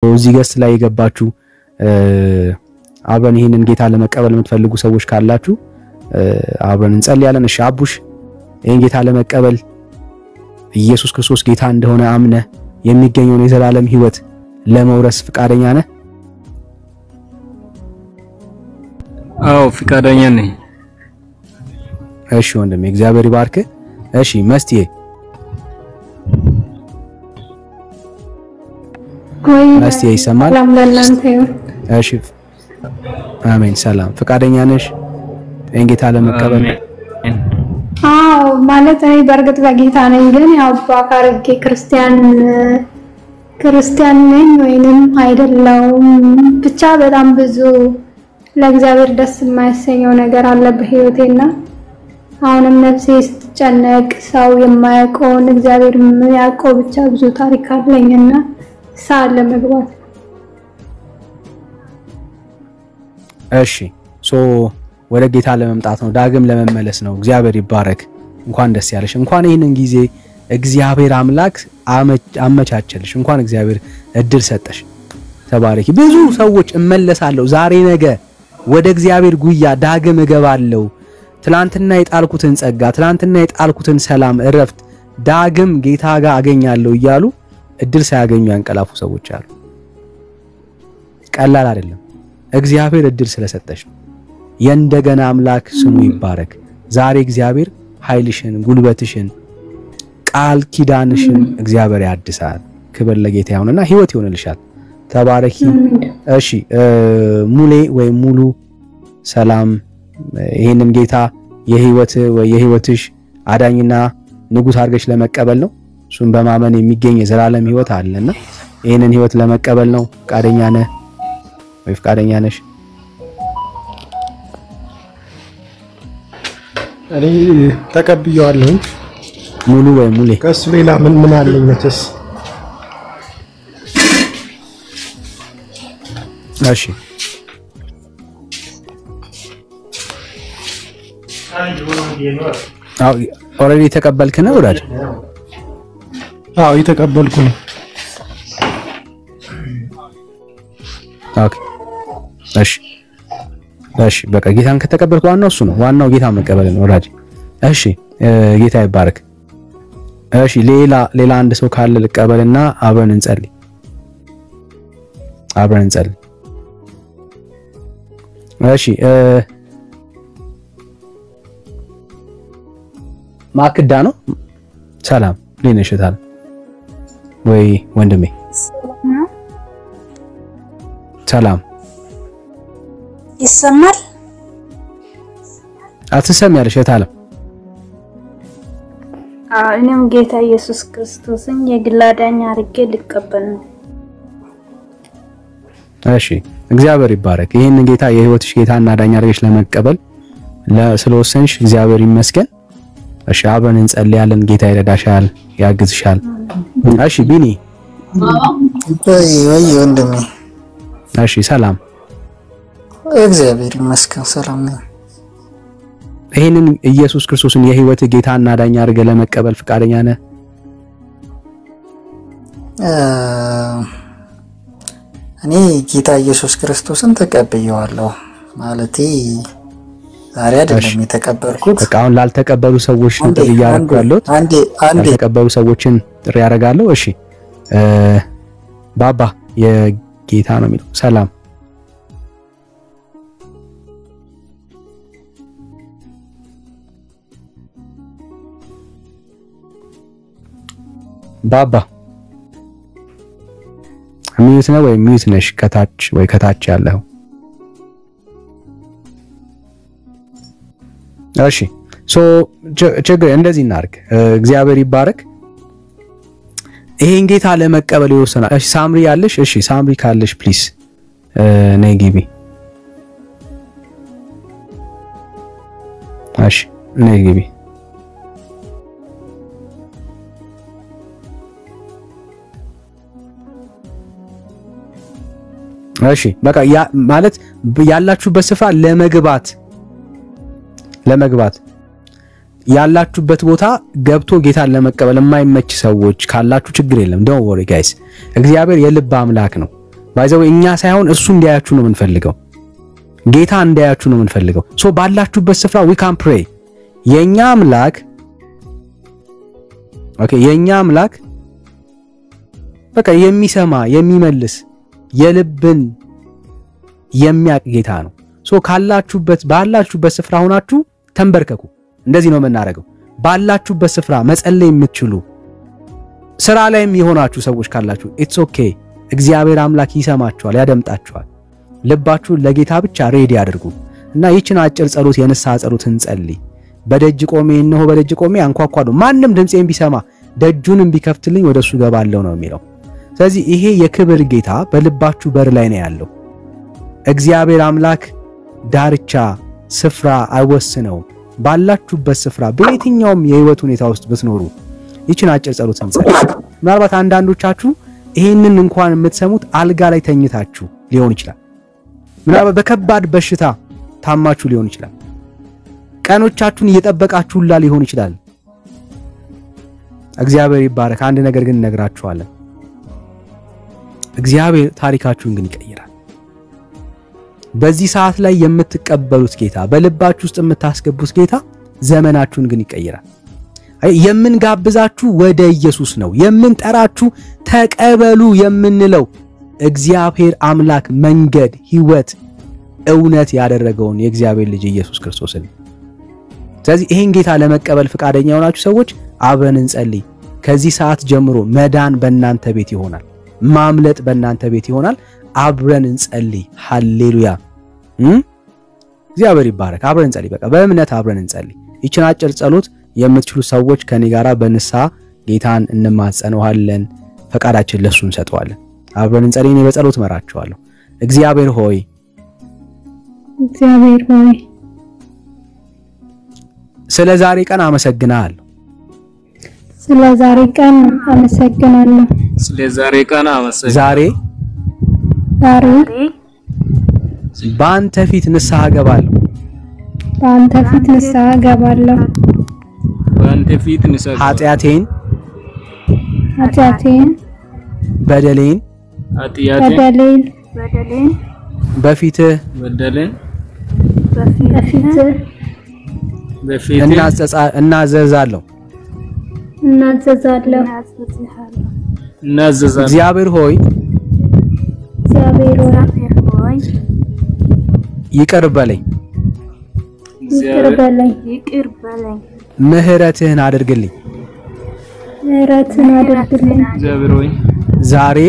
እዚህ ገስ ላይ የገባችሁ አብረን ይሄንን ጌታ ለመቀበል የምትፈልጉ ሰዎች ካላችሁ አብረን እንጸልያለን። እሺ አቡሽ ይሄን ጌታ ለመቀበል ኢየሱስ ክርስቶስ ጌታ እንደሆነ አምነ የሚገኘውን የዘላለም ሕይወት ለመውረስ ፍቃደኛ ነህ? አዎ ፍቃደኛ ነኝ። እሺ ወንድሜ እግዚአብሔር ይባርክ። እሺ መስቲዬ መስቲዬ ይሰማል? ሰላም ለእናንተ ይሁን። እሺ አሜን። ሰላም ፍቃደኛ ነሽ ይሄን ጌታ ለመቀበል? አዎ ማለት እኔ በእርግጥ በጌታ ነኝ፣ ግን ያው ባካርጌ ክርስቲያን ነኝ ወይንም አይደለም ብቻ በጣም ብዙ ለእግዚአብሔር ደስ የማያሰኘው ነገር አለ በህይወቴና አሁንም ነፍሴ ስትጨነቅ ሰው የማያውቀውን እግዚአብሔር የሚያውቀው ብቻ ብዙ ታሪክ አለኝና ሳለ መግባት። እሺ ወደ ጌታ ለመምጣት ነው፣ ዳግም ለመመለስ ነው። እግዚአብሔር ይባረክ። እንኳን ደስ ያለሽ። እንኳን ይሄንን ጊዜ እግዚአብሔር አምላክ አመቻቸልሽ። እንኳን እግዚአብሔር እድል ሰጠሽ። ተባረኪ። ብዙ ሰዎች እመለሳለሁ ዛሬ ነገ ወደ እግዚአብሔር ጉያ ዳግም እገባለሁ፣ ትላንትና የጣልኩትን ጸጋ፣ ትላንትና የጣልኩትን ሰላም፣ እረፍት ዳግም ጌታ ጋር አገኛለሁ እያሉ እድል ሳያገኙ ያንቀላፉ ሰዎች አሉ። ቀላል አይደለም። እግዚአብሔር እድል ስለሰጠሽ ነው። የእንደገና አምላክ ስሙ ይባረክ። ዛሬ እግዚአብሔር ኃይልሽን፣ ጉልበትሽን፣ ቃል ኪዳንሽን እግዚአብሔር ያድሳል። ክብር ለጌታ ይሁንና ህይወት ይሆንልሻል። ተባረኪ። እሺ ሙሌ ወይ ሙሉ ሰላም ይሄንን ጌታ የህይወትሽ አዳኝና ንጉስ አድርገሽ ለመቀበል ነው። እሱን በማመን የሚገኝ የዘላለም ህይወት አለና ይሄንን ህይወት ለመቀበል ነው። ፍቃደኛ ነህ ወይ ፍቃደኛ ነሽ? እኔ ተቀብያለሁ። ሙሉ ወይ ሙሌ ከሱ ሌላ ምን አለኝ መቼስ። እሺ አው ኦሬዲ ተቀበልክ ነው ወዳጅ? አዎ የተቀበልኩ ነው። ኦኬ እሺ በቃ ጌታን ከተቀበልኩ ዋናው እሱ ነው። ዋናው ጌታ መቀበል ነው ወዳጅ። እሺ ጌታ ይባረክ። እሺ ሌላ አንድ ሰው ካለ ልቀበልና አብረን እንጸልይ። እሺ ማክዳ ነው። ሰላም ሊነሽታል ወይ ወንድሜ? ሰላም ይሰማል? አትሰሚያለሽ? የታለም? እኔም ጌታ ኢየሱስ ክርስቶስን የግል አዳኝ አድርጌ ልቀበል ነው። እሺ እግዚአብሔር ይባረክ። ይሄንን ጌታ የህይወትሽ ጌታና አዳኝ አድርገሽ ለመቀበል ስለወሰንሽ እግዚአብሔር ይመስገን። እሺ አብረን እንጸልያለን። ጌታ ይረዳሻል፣ ያግዝሻል። እሺ ቢኒ ወይ ወንድሜ። እሺ ሰላም እግዚአብሔር ይመስገን ሰላም ነኝ። ይሄንን ኢየሱስ ክርስቶስን የህይወት ጌታና አዳኝ አድርገህ ለመቀበል ፍቃደኛ ነህ? እኔ ጌታ ኢየሱስ ክርስቶስን ተቀብየዋለሁ ማለቴ ዛሬ አይደለም የተቀበልኩት። በቃ አሁን ላልተቀበሉ ሰዎች ጥሪ ያደርጋሉ ያሉት አንዴ ያልተቀበሉ ሰዎችን ጥሪ ያደርጋሉ። እሺ ባባ የጌታ ነው የሚለው። ሰላም ባባ ሚዩት ነው ወይ ሚዩት ነሽ? ከታች ያለው እሺ ችግር እንደዚህ እናርግ። እግዚአብሔር ይባረክ። ይሄን ጌታ ለመቀበል ይወሰናል። እሺ ሳምሪ ያለሽ? እሺ ሳምሪ ካለሽ ፕሊዝ ነይ ግቢ። እሺ ነይ ግቢ። እሺ በቃ ማለት ያላችሁበት ስፍራ ለመግባት ያላችሁበት ቦታ ገብቶ ጌታን ለመቀበል የማይመች ሰዎች ካላችሁ ችግር የለም። ዶንት ወሪ ጋይስ። እግዚአብሔር የልብ አምላክ ነው። ባይዘው እኛ ሳይሆን እሱ እንዲያያችሁ ነው የምንፈልገው ጌታ እንዲያያችሁ ነው የምንፈልገው ሶ ባላችሁበት ስፍራ we can pray የኛ አምላክ ኦኬ የኛ አምላክ በቃ የሚሰማ የሚመልስ የልብን የሚያቅ ጌታ ነው ሶ ባላችሁበት ስፍራ ሆናችሁ ተንበርከኩ እንደዚህ ነው የምናደርገው ባላችሁበት ስፍራ መጸለይ የምትችሉ ስራ ላይም የሆናችሁ ሰዎች ካላችሁ it's okay እግዚአብሔር አምላክ ይሰማችኋል ያደምጣችኋል ልባችሁን ለጌታ ብቻ ሬዲ አድርጉ እና ይችን አጭር ጸሎት የንስሐ ጸሎትን ጸልይ በደጅ ቆሜ እነሆ በደጅ ቆሜ አንኳኳለሁ ማንም ድምጼን ቢሰማ ደጁንም ቢከፍትልኝ ወደሱ ገባለሁ ነው የሚለው ስለዚህ ይሄ የክብር ጌታ በልባችሁ በር ላይ ነው ያለው እግዚአብሔር አምላክ ዳርቻ ስፍራ አይወስነው ባላችሁበት ስፍራ በየትኛውም የህይወት ሁኔታ ውስጥ ብትኖሩ ይችን አጭር ጸሎትን ጸልዩ ምናልባት አንዳንዶቻችሁ ይሄንን እንኳን የምትሰሙት አልጋ ላይ ተኝታችሁ ሊሆን ይችላል ምናልባት በከባድ በሽታ ታማችሁ ሊሆን ይችላል ቀኖቻችሁን እየጠበቃችሁላ ሊሆን ይችላል እግዚአብሔር ይባረክ አንድ ነገር ግን ነግራችኋለሁ እግዚአብሔር ታሪካችሁን ግን ይቀይራል በዚህ ሰዓት ላይ የምትቀበሉት ጌታ በልባችሁ ውስጥ የምታስገቡት ጌታ ዘመናችሁን ግን ይቀይራል የምንጋብዛችሁ ወደ ኢየሱስ ነው የምንጠራችሁ ተቀበሉ የምንለው እግዚአብሔር አምላክ መንገድ ህይወት እውነት ያደረገውን የእግዚአብሔር ልጅ ኢየሱስ ክርስቶስን ስለዚህ ይሄን ጌታ ለመቀበል ፍቃደኛ ሆናችሁ ሰዎች አብረን እንጸልይ ከዚህ ሰዓት ጀምሮ መዳን በእናንተ ቤት ይሆናል ማምለጥ በእናንተ ቤት ይሆናል አብረን እንጸልይ ሃሌሉያ እግዚአብሔር ይባረክ አብረን እንጸልይ በቃ በእምነት አብረን እንጸልይ ይችን አጭር ጸሎት የምትችሉ ሰዎች ከኔ ጋራ በንስሐ ጌታን እንማጸነዋለን ፈቃዳችን ለሱ እንሰጠዋለን አብረን እንጸልይ እኔ በጸሎት መራችኋለሁ እግዚአብሔር ሆይ ስለ ዛሬ ቀን አመሰግናለሁ ዛሬ በአንተ ፊት ንስሐ ገባለሁ ኃጢአቴን በደሌን በፊትህ እናዘዛለሁ እግዚአብሔር ሆይ ይቅር በለኝ ምህረትህን አድርግልኝ እግዚአብሔር ሆይ ዛሬ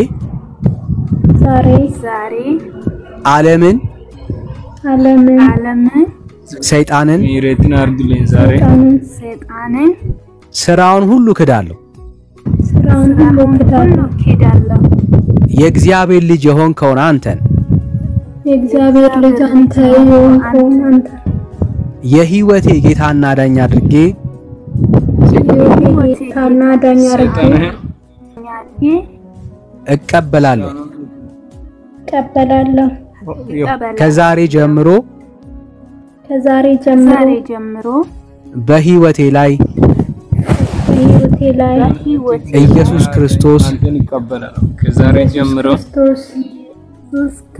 ዓለምን ሰይጣንን ምህረትን አድርግልኝ ዛሬ ስራውን ሁሉ ክዳለሁ የእግዚአብሔር ልጅ የሆንከውን አንተን የህይወቴ ጌታና ዳኛ አድርጌ እቀበላለሁ ከዛሬ ጀምሮ በህይወቴ ላይ ኢየሱስ ክርስቶስ ከዛሬ ጀምሮ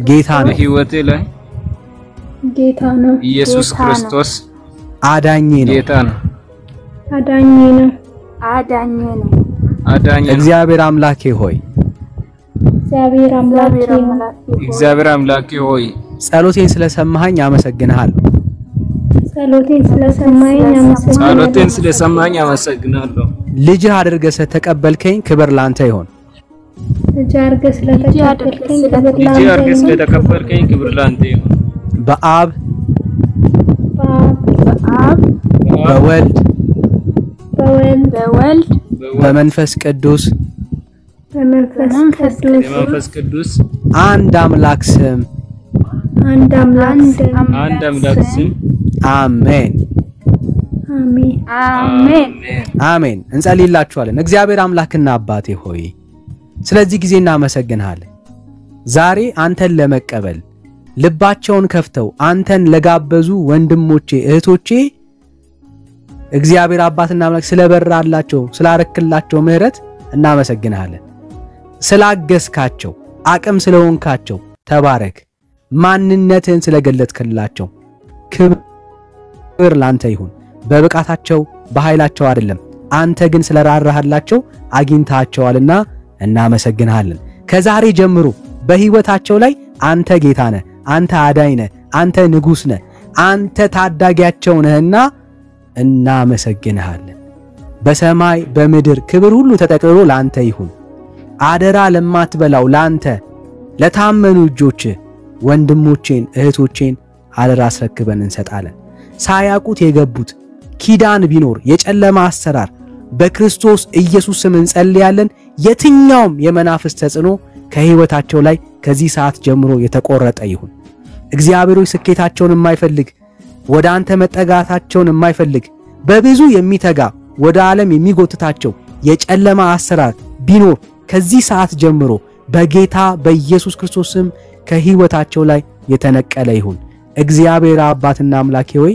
ጌታ ነው በህይወቴ ላይ ጌታ ነው ኢየሱስ ክርስቶስ አዳኜ ነው ጌታ ነው አዳኜ እግዚአብሔር አምላኬ ሆይ እግዚአብሔር አምላኬ ሆይ ጸሎቴን ስለሰማኸኝ አመሰግናለሁ ጸሎቴን ስለሰማኸኝ አመሰግናለሁ ልጅህ አድርገህ ስለተቀበልከኝ ክብር ላንተ ይሁን ልጅህ አድርገህ ስለተቀበልከኝ ክብር ላንተ ይሁን በአብ በወልድ በመንፈስ ቅዱስ አንድ አምላክ ስም አሜን አሜን እንጸልይላችኋለን እግዚአብሔር አምላክና አባቴ ሆይ ስለዚህ ጊዜ እናመሰግንሃለን ዛሬ አንተን ለመቀበል ልባቸውን ከፍተው አንተን ለጋበዙ ወንድሞቼ እህቶቼ እግዚአብሔር አባትና አምላክ ስለበራላቸው ስላረክላቸው ምህረት እናመሰግንሃለን ስላገስካቸው አቅም ስለሆንካቸው ተባረክ። ማንነትህን ስለገለጥክላቸው ክብር ላንተ ይሁን። በብቃታቸው በኃይላቸው አይደለም፣ አንተ ግን ስለራራህላቸው አግኝታቸዋልና እናመሰግንሃለን። ከዛሬ ጀምሮ በህይወታቸው ላይ አንተ ጌታ ነህ፣ አንተ አዳኝ ነህ፣ አንተ ንጉስ ነህ፣ አንተ ታዳጊያቸው ነህና እናመሰግንሃለን። በሰማይ በምድር ክብር ሁሉ ተጠቅልሎ ላንተ ይሁን። አደራ ለማትበላው ላንተ ለታመኑ እጆች ወንድሞቼን እህቶቼን አደራ አስረክበን እንሰጣለን። ሳያውቁት የገቡት ኪዳን ቢኖር የጨለማ አሰራር በክርስቶስ ኢየሱስ ስም እንጸልያለን። የትኛውም የመናፍስት ተጽዕኖ ከህይወታቸው ላይ ከዚህ ሰዓት ጀምሮ የተቆረጠ ይሁን። እግዚአብሔሮች ስኬታቸውን የማይፈልግ ወደ አንተ መጠጋታቸውን የማይፈልግ በብዙ የሚተጋ ወደ ዓለም የሚጎትታቸው የጨለማ አሰራር ቢኖር ከዚህ ሰዓት ጀምሮ በጌታ በኢየሱስ ክርስቶስ ስም ከህይወታቸው ላይ የተነቀለ ይሁን። እግዚአብሔር አባትና አምላኬ ሆይ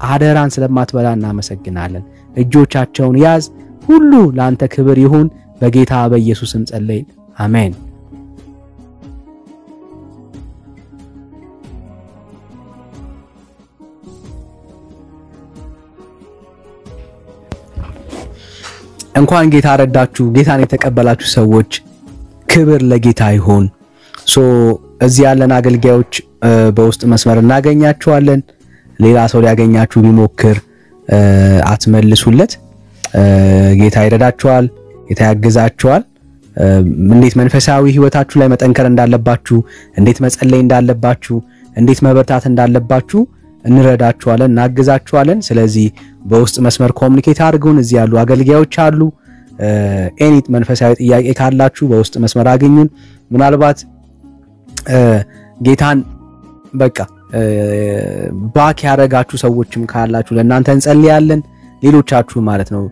አደራን ስለማትበላ እናመሰግናለን። እጆቻቸውን ያዝ። ሁሉ ላንተ ክብር ይሁን። በጌታ በኢየሱስ ስም ጸለይን፣ አሜን። እንኳን ጌታ ረዳችሁ። ጌታን የተቀበላችሁ ሰዎች ክብር ለጌታ ይሁን። እዚህ ያለን አገልጋዮች በውስጥ መስመር እናገኛችኋለን። ሌላ ሰው ሊያገኛችሁ ቢሞክር አትመልሱለት። ጌታ ይረዳችኋል፣ ጌታ ያግዛችኋል። እንዴት መንፈሳዊ ህይወታችሁ ላይ መጠንከር እንዳለባችሁ፣ እንዴት መጸለይ እንዳለባችሁ፣ እንዴት መበርታት እንዳለባችሁ እንረዳችኋለን፣ እናግዛችኋለን። ስለዚህ በውስጥ መስመር ኮሙኒኬት አድርጉን። እዚህ ያሉ አገልጋዮች አሉ። ኤኒት መንፈሳዊ ጥያቄ ካላችሁ በውስጥ መስመር አገኙን። ምናልባት ጌታን በቃ ባክ ያረጋችሁ ሰዎችም ካላችሁ ለእናንተ እንጸልያለን። ሌሎቻችሁ ማለት ነው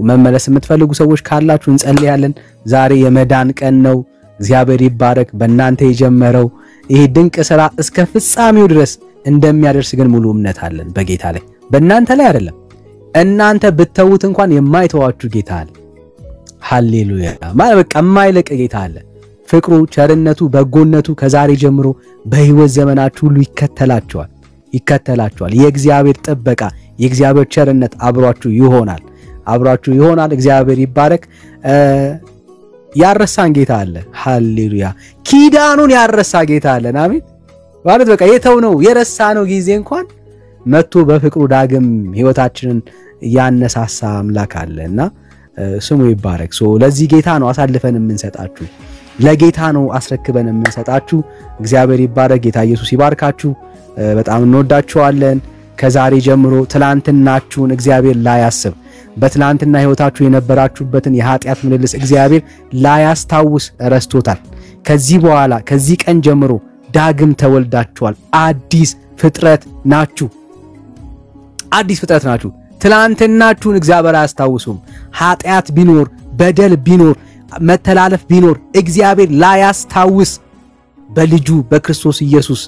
መመለስ የምትፈልጉ ሰዎች ካላችሁ እንጸልያለን። ዛሬ የመዳን ቀን ነው። እግዚአብሔር ይባረክ። በእናንተ የጀመረው ይሄ ድንቅ ሥራ እስከ ፍጻሜው ድረስ እንደሚያደርስ ግን ሙሉ እምነት አለን በጌታ ላይ። በእናንተ ላይ አይደለም፣ እናንተ ብትተውት እንኳን የማይተዋችሁ ጌታ አለ። ሃሌሉያ! ማለት በቃ የማይለቅ ጌታ አለ። ፍቅሩ፣ ቸርነቱ፣ በጎነቱ ከዛሬ ጀምሮ በህይወት ዘመናችሁ ሁሉ ይከተላችኋል። የእግዚአብሔር ጥበቃ፣ የእግዚአብሔር ቸርነት አብሯችሁ ይሆናል። እግዚአብሔር ይባረክ። ያረሳን ጌታ አለ። ሃሌሉያ! ኪዳኑን ያረሳ ጌታ አለ። አሜን። ማለት በቃ የተውነው የረሳነው ጊዜ እንኳን መጥቶ በፍቅሩ ዳግም ህይወታችንን ያነሳሳ አምላክ አለና ስሙ ይባረክ። ለዚህ ጌታ ነው አሳልፈን የምንሰጣችሁ፣ ለጌታ ነው አስረክበን የምንሰጣችሁ። እግዚአብሔር ይባረክ። ጌታ ኢየሱስ ይባርካችሁ። በጣም እንወዳችኋለን። ከዛሬ ጀምሮ ትላንትናችሁን እግዚአብሔር ላያስብ፣ በትላንትና ህይወታችሁ የነበራችሁበትን የኃጢአት ምልልስ እግዚአብሔር ላያስታውስ ረስቶታል። ከዚህ በኋላ ከዚህ ቀን ጀምሮ ዳግም ተወልዳችኋል። አዲስ ፍጥረት ናችሁ። ትላንትናችሁን እግዚአብሔር አያስታውሱም። ኃጢአት ቢኖር፣ በደል ቢኖር፣ መተላለፍ ቢኖር እግዚአብሔር ላያስታውስ በልጁ በክርስቶስ ኢየሱስ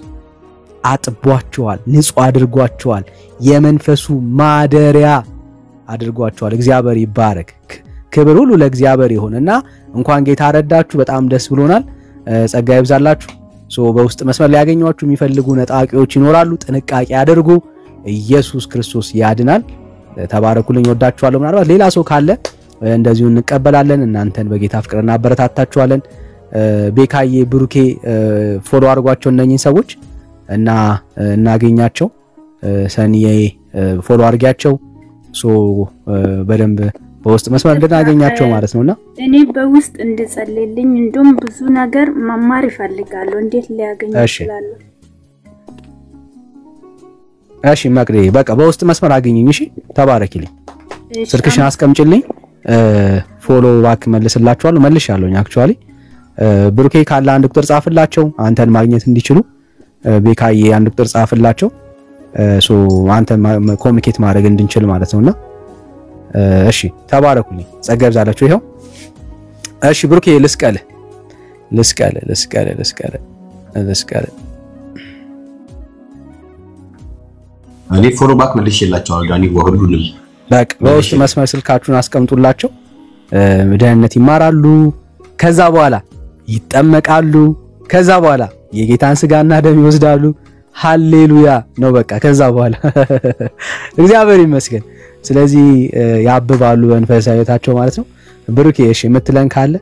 አጥቧችኋል፣ ንጹህ አድርጓችኋል፣ የመንፈሱ ማደሪያ አድርጓችኋል። እግዚአብሔር ይባረክ። ክብር ሁሉ ለእግዚአብሔር ይሁንና እንኳን ጌታ ረዳችሁ። በጣም ደስ ብሎናል። ጸጋ ይብዛላችሁ። በውስጥ መስመር ላይ ያገኟችሁ የሚፈልጉ ነጣቂዎች ይኖራሉ። ጥንቃቄ አድርጉ። ኢየሱስ ክርስቶስ ያድናል። ተባረኩልኝ። ወዳችኋለሁ። ምናልባት ሌላ ሰው ካለ እንደዚሁ እንቀበላለን። እናንተን በጌታ ፍቅርና አበረታታችኋለን። ቤካዬ፣ ብሩኬ ፎሎ አድርጓቸው እነኚህን ሰዎች እና እናገኛቸው። ሰኒዬ ፎሎ አድርጊያቸው። በደንብ በውስጥ መስመር እንድናገኛቸው ማለት ነውና እኔ በውስጥ እንድጸልይልኝ እንደውም ብዙ ነገር መማር ይፈልጋሉ። እንዴት ሊያገኙ ይችላሉ? እሺ መቅዲ፣ በቃ በውስጥ መስመር አገኘኝ። እሺ ተባረኪልኝ። ስልክሽን አስቀምጪልኝ። ፎሎ ባክ መልስላችኋለሁ። መልሻለሁኝ አክቹአሊ። ብሩኬ ካለ አንድ ቁጥር ጻፍላቸው አንተን ማግኘት እንዲችሉ። ቤካዬ አንድ ቁጥር ጻፍላቸው አንተን ኮሙኒኬት ማድረግ እንድንችል ማለት ነውና እሺ ተባረኩልኝ። ጸጋ ይብዛላችሁ። ይሄው እሺ ብሩኬ ልስቀል እኔ ፎሎ ባክ መልሼላችኋለሁ። ዳኒ ወሁሉንም በቃ በውስጥ መስመር ስልካችሁን አስቀምጡላቸው። ደህንነት ይማራሉ፣ ከዛ በኋላ ይጠመቃሉ፣ ከዛ በኋላ የጌታን ስጋና ደም ይወስዳሉ። ሃሌሉያ ነው በቃ። ከዛ በኋላ እግዚአብሔር ይመስገን። ስለዚህ ያብባሉ በመንፈሳዊ ሕይወታቸው ማለት ነው። ብሩኬ እሺ የምትለን ካለ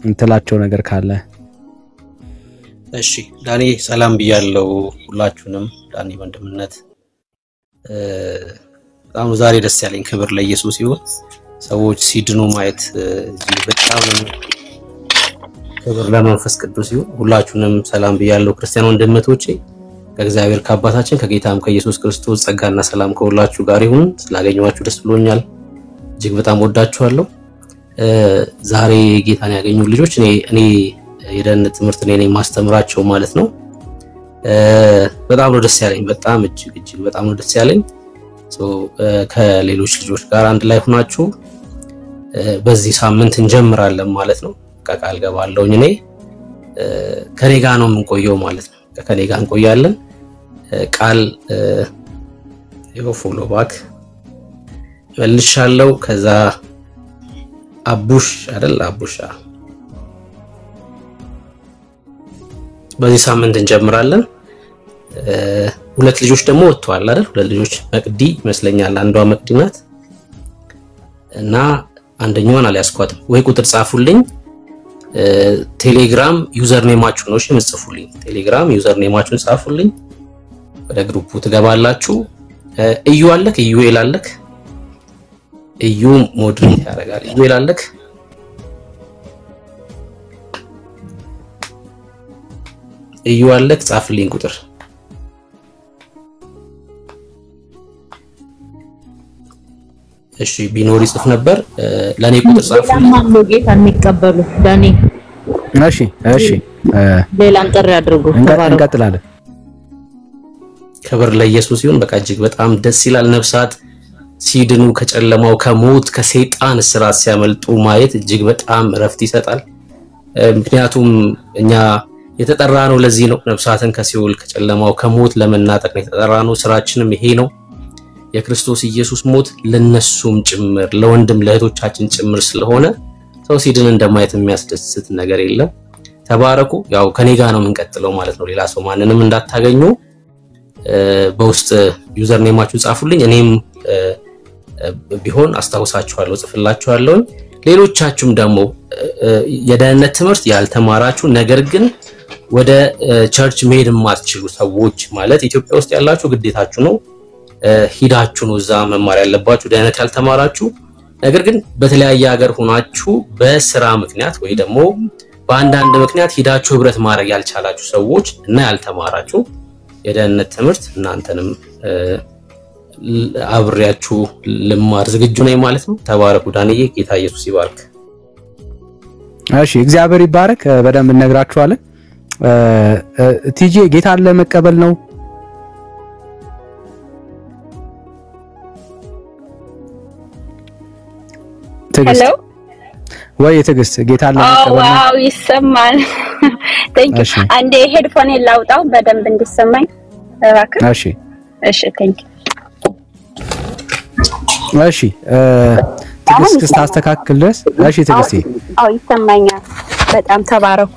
እንትላቸው ነገር ካለ? እሺ ዳኒ ሰላም ብያለሁ ሁላችሁንም። ዳኒ ወንድምነት በጣም ዛሬ ደስ ያለኝ ክብር ለኢየሱስ ይሁን። ሰዎች ሲድኑ ማየት በጣም ክብር ለመንፈስ ቅዱስ ይሁን። ሁላችሁንም ሰላም ብያለሁ ክርስቲያን ወንድምቶቼ። ከእግዚአብሔር ከአባታችን ከጌታም ከኢየሱስ ክርስቶስ ጸጋና ሰላም ከሁላችሁ ጋር ይሁን። ስላገኘኋችሁ ደስ ብሎኛል። እጅግ በጣም ወዳችኋለሁ። ዛሬ ጌታን ያገኙ ልጆች እኔ የደህንነት ትምህርት ነኝ ማስተምራቸው ማለት ነው። በጣም ነው ደስ ያለኝ። በጣም እጅግ በጣም ነው ደስ ያለኝ። ከሌሎች ልጆች ጋር አንድ ላይ ሆናችሁ በዚህ ሳምንት እንጀምራለን ማለት ነው። ቃል ገባለሁኝ እኔ ከኔ ጋር ነው የምንቆየው ማለት ነው። ከኔ ጋር እንቆያለን። ቃል ፎሎ ባክ መልሻለሁ። ከዛ አቡሽ አይደል አቡሻ በዚህ ሳምንት እንጀምራለን። ሁለት ልጆች ደግሞ ወጥተዋል አይደል? ሁለት ልጆች መቅዲ ይመስለኛል። አንዷ መቅዲ ናት እና አንደኛዋን አልያዝኳትም። ወይ ቁጥር ጻፉልኝ። ቴሌግራም ዩዘር ኔማችሁን ነው እሺ የምትጽፉልኝ። ቴሌግራም ዩዘር ኔማችሁን ጻፉልኝ። ወደ ግሩፑ ትገባላችሁ። እዩ አለክ፣ ኢዩኤል አለክ። እዩ ሞዴሬት ያደርጋል። ኢዩኤል አለክ። እዩ አለክ፣ ጻፍልኝ ቁጥር። እሺ ቢኖር ይጽፍ ነበር። ለኔ ቁጥር ጻፍልኝ። ለማን ጌታ የሚቀበሉ ዳኒ? እሺ ሌላን ጥሪ አድርጉ። እንቀጥላለን። ክብር ለኢየሱስ ይሁን። በቃ እጅግ በጣም ደስ ይላል። ነፍሳት ሲድኑ ከጨለማው ከሞት ከሰይጣን እስራት ሲያመልጡ ማየት እጅግ በጣም እረፍት ይሰጣል። ምክንያቱም እኛ የተጠራነው ለዚህ ነው። ነፍሳትን ከሲኦል ከጨለማው ከሞት ለመናጠቅ ነው የተጠራነው። ስራችንም ይሄ ነው። የክርስቶስ ኢየሱስ ሞት ለነሱም ጭምር ለወንድም ለእህቶቻችን ጭምር ስለሆነ ሰው ሲድን እንደማየት የሚያስደስት ነገር የለም። ተባረኩ። ያው ከኔ ጋር ነው የምንቀጥለው ማለት ነው። ሌላ ሰው ማንንም እንዳታገኙ። በውስጥ ዩዘር ኔማችሁን ጻፉልኝ። እኔም ቢሆን አስተዋውሳችኋለሁ፣ ጽፍላችኋለሁ። ሌሎቻችሁም ደግሞ የደህንነት ትምህርት ያልተማራችሁ ነገር ግን ወደ ቸርች መሄድ የማትችሉ ሰዎች ማለት ኢትዮጵያ ውስጥ ያላችሁ ግዴታችሁ ነው። ሂዳችሁ ነው እዛ መማር ያለባችሁ። ደህንነት ያልተማራችሁ ነገር ግን በተለያየ ሀገር ሆናችሁ በስራ ምክንያት ወይ ደግሞ በአንዳንድ ምክንያት ሂዳችሁ ህብረት ማድረግ ያልቻላችሁ ሰዎች እና ያልተማራችሁ የደህንነት ትምህርት እናንተንም አብሬያችሁ ልማር ዝግጁ ነኝ ማለት ነው። ተባረኩ። ዳንዬ ጌታ ኢየሱስ ይባርክ። እሺ እግዚአብሔር ይባረክ። በደንብ እንነግራችኋለን። ቲጂ ጌታን ለመቀበል ነው። ሄሎ ወይ ትግስት ጌታን ለመቀበል ነው። ዋው ይሰማል። ቴንክ ዩ። አንዴ ሄድፎን ላውጣው በደንብ እንዲሰማኝ እባክህ። እሺ ቴንክ ዩ። እሺ ትግስት ስታስተካክል ድረስ እሺ ትግስት ይሰማኛል። በጣም ተባረኩ።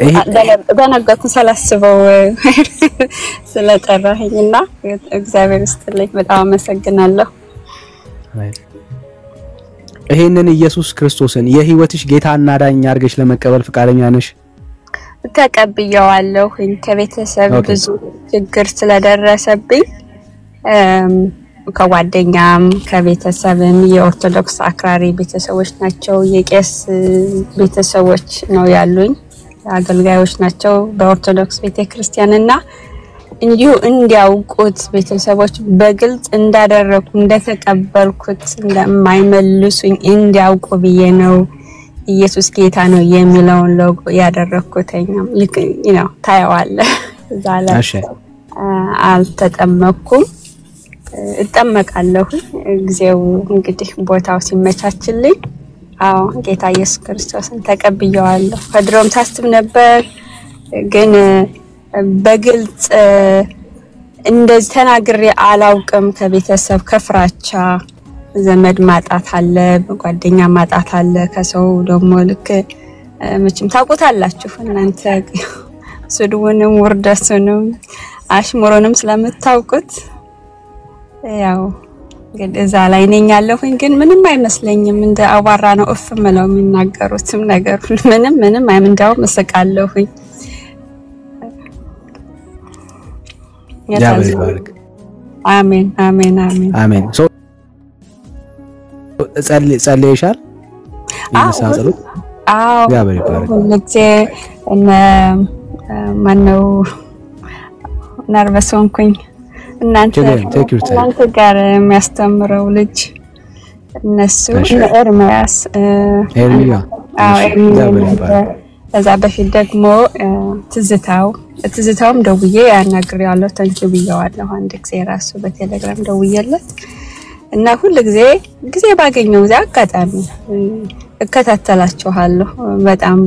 በነገቱ ሰላስበው ስለጠራኸኝና እግዚአብሔር ይስጥልኝ። በጣም አመሰግናለሁ። ይሄንን ኢየሱስ ክርስቶስን የህይወትሽ ጌታና ዳኛ አድርገሽ ለመቀበል ፈቃደኛ ነሽ? ተቀብያለሁ። ከቤተሰብ ብዙ ችግር ስለደረሰብኝ ከጓደኛም ከቤተሰብም የኦርቶዶክስ አክራሪ ቤተሰቦች ናቸው። የቄስ ቤተሰቦች ነው ያሉኝ። አገልጋዮች ናቸው በኦርቶዶክስ ቤተክርስቲያንና እንዲሁ እንዲያውቁት ቤተሰቦች በግልጽ እንዳደረኩ እንደተቀበልኩት እንደማይመልሱኝ እንዲያውቁ ብዬ ነው ኢየሱስ ጌታ ነው የሚለውን ሎጎ ያደረኩትኛም ልክ ነው ታየዋለህ። ዛላ አልተጠመኩም፣ እጠመቃለሁ ጊዜው እንግዲህ ቦታው ሲመቻችልኝ። አዎ ጌታ ኢየሱስ ክርስቶስን ተቀብየዋለሁ። ከድሮም ታስብ ነበር ግን በግልጽ እንደዚህ ተናግሬ አላውቅም። ከቤተሰብ ከፍራቻ ዘመድ ማጣት አለ፣ ጓደኛ ማጣት አለ። ከሰው ደግሞ ልክ መቼም ታውቁታላችሁ እናንተ ስድቡንም ወርደሱንም አሽሙሮንም ስለምታውቁት ያው ግን እዛ ላይ ነኝ ያለሁኝ ግን ምንም አይመስለኝም እንደ አዋራ ነው እፍ ምለው የሚናገሩትም ነገር ምንም አይምንዳው መስቃለሁኝ ያባርክ አሜን አሜን አሜን አሜን ሶ ጸልይሻል ይነሳሉ ያባርክ ለቼ እና ማነው ነርቨስንኩኝ እናንተ ጋር የሚያስተምረው ልጅ እነሱ ኤርሚያስ ከዛ በፊት ደግሞ ትዝታውም ደውዬ ያናግሬዋለሁ ታንኪው ብየዋለሁ አንድ ጊዜ ራሱ በቴሌግራም ደውዬለት እና ሁሉ ጊዜ ባገኘው አጋጣሚ እከታተላችኋለሁ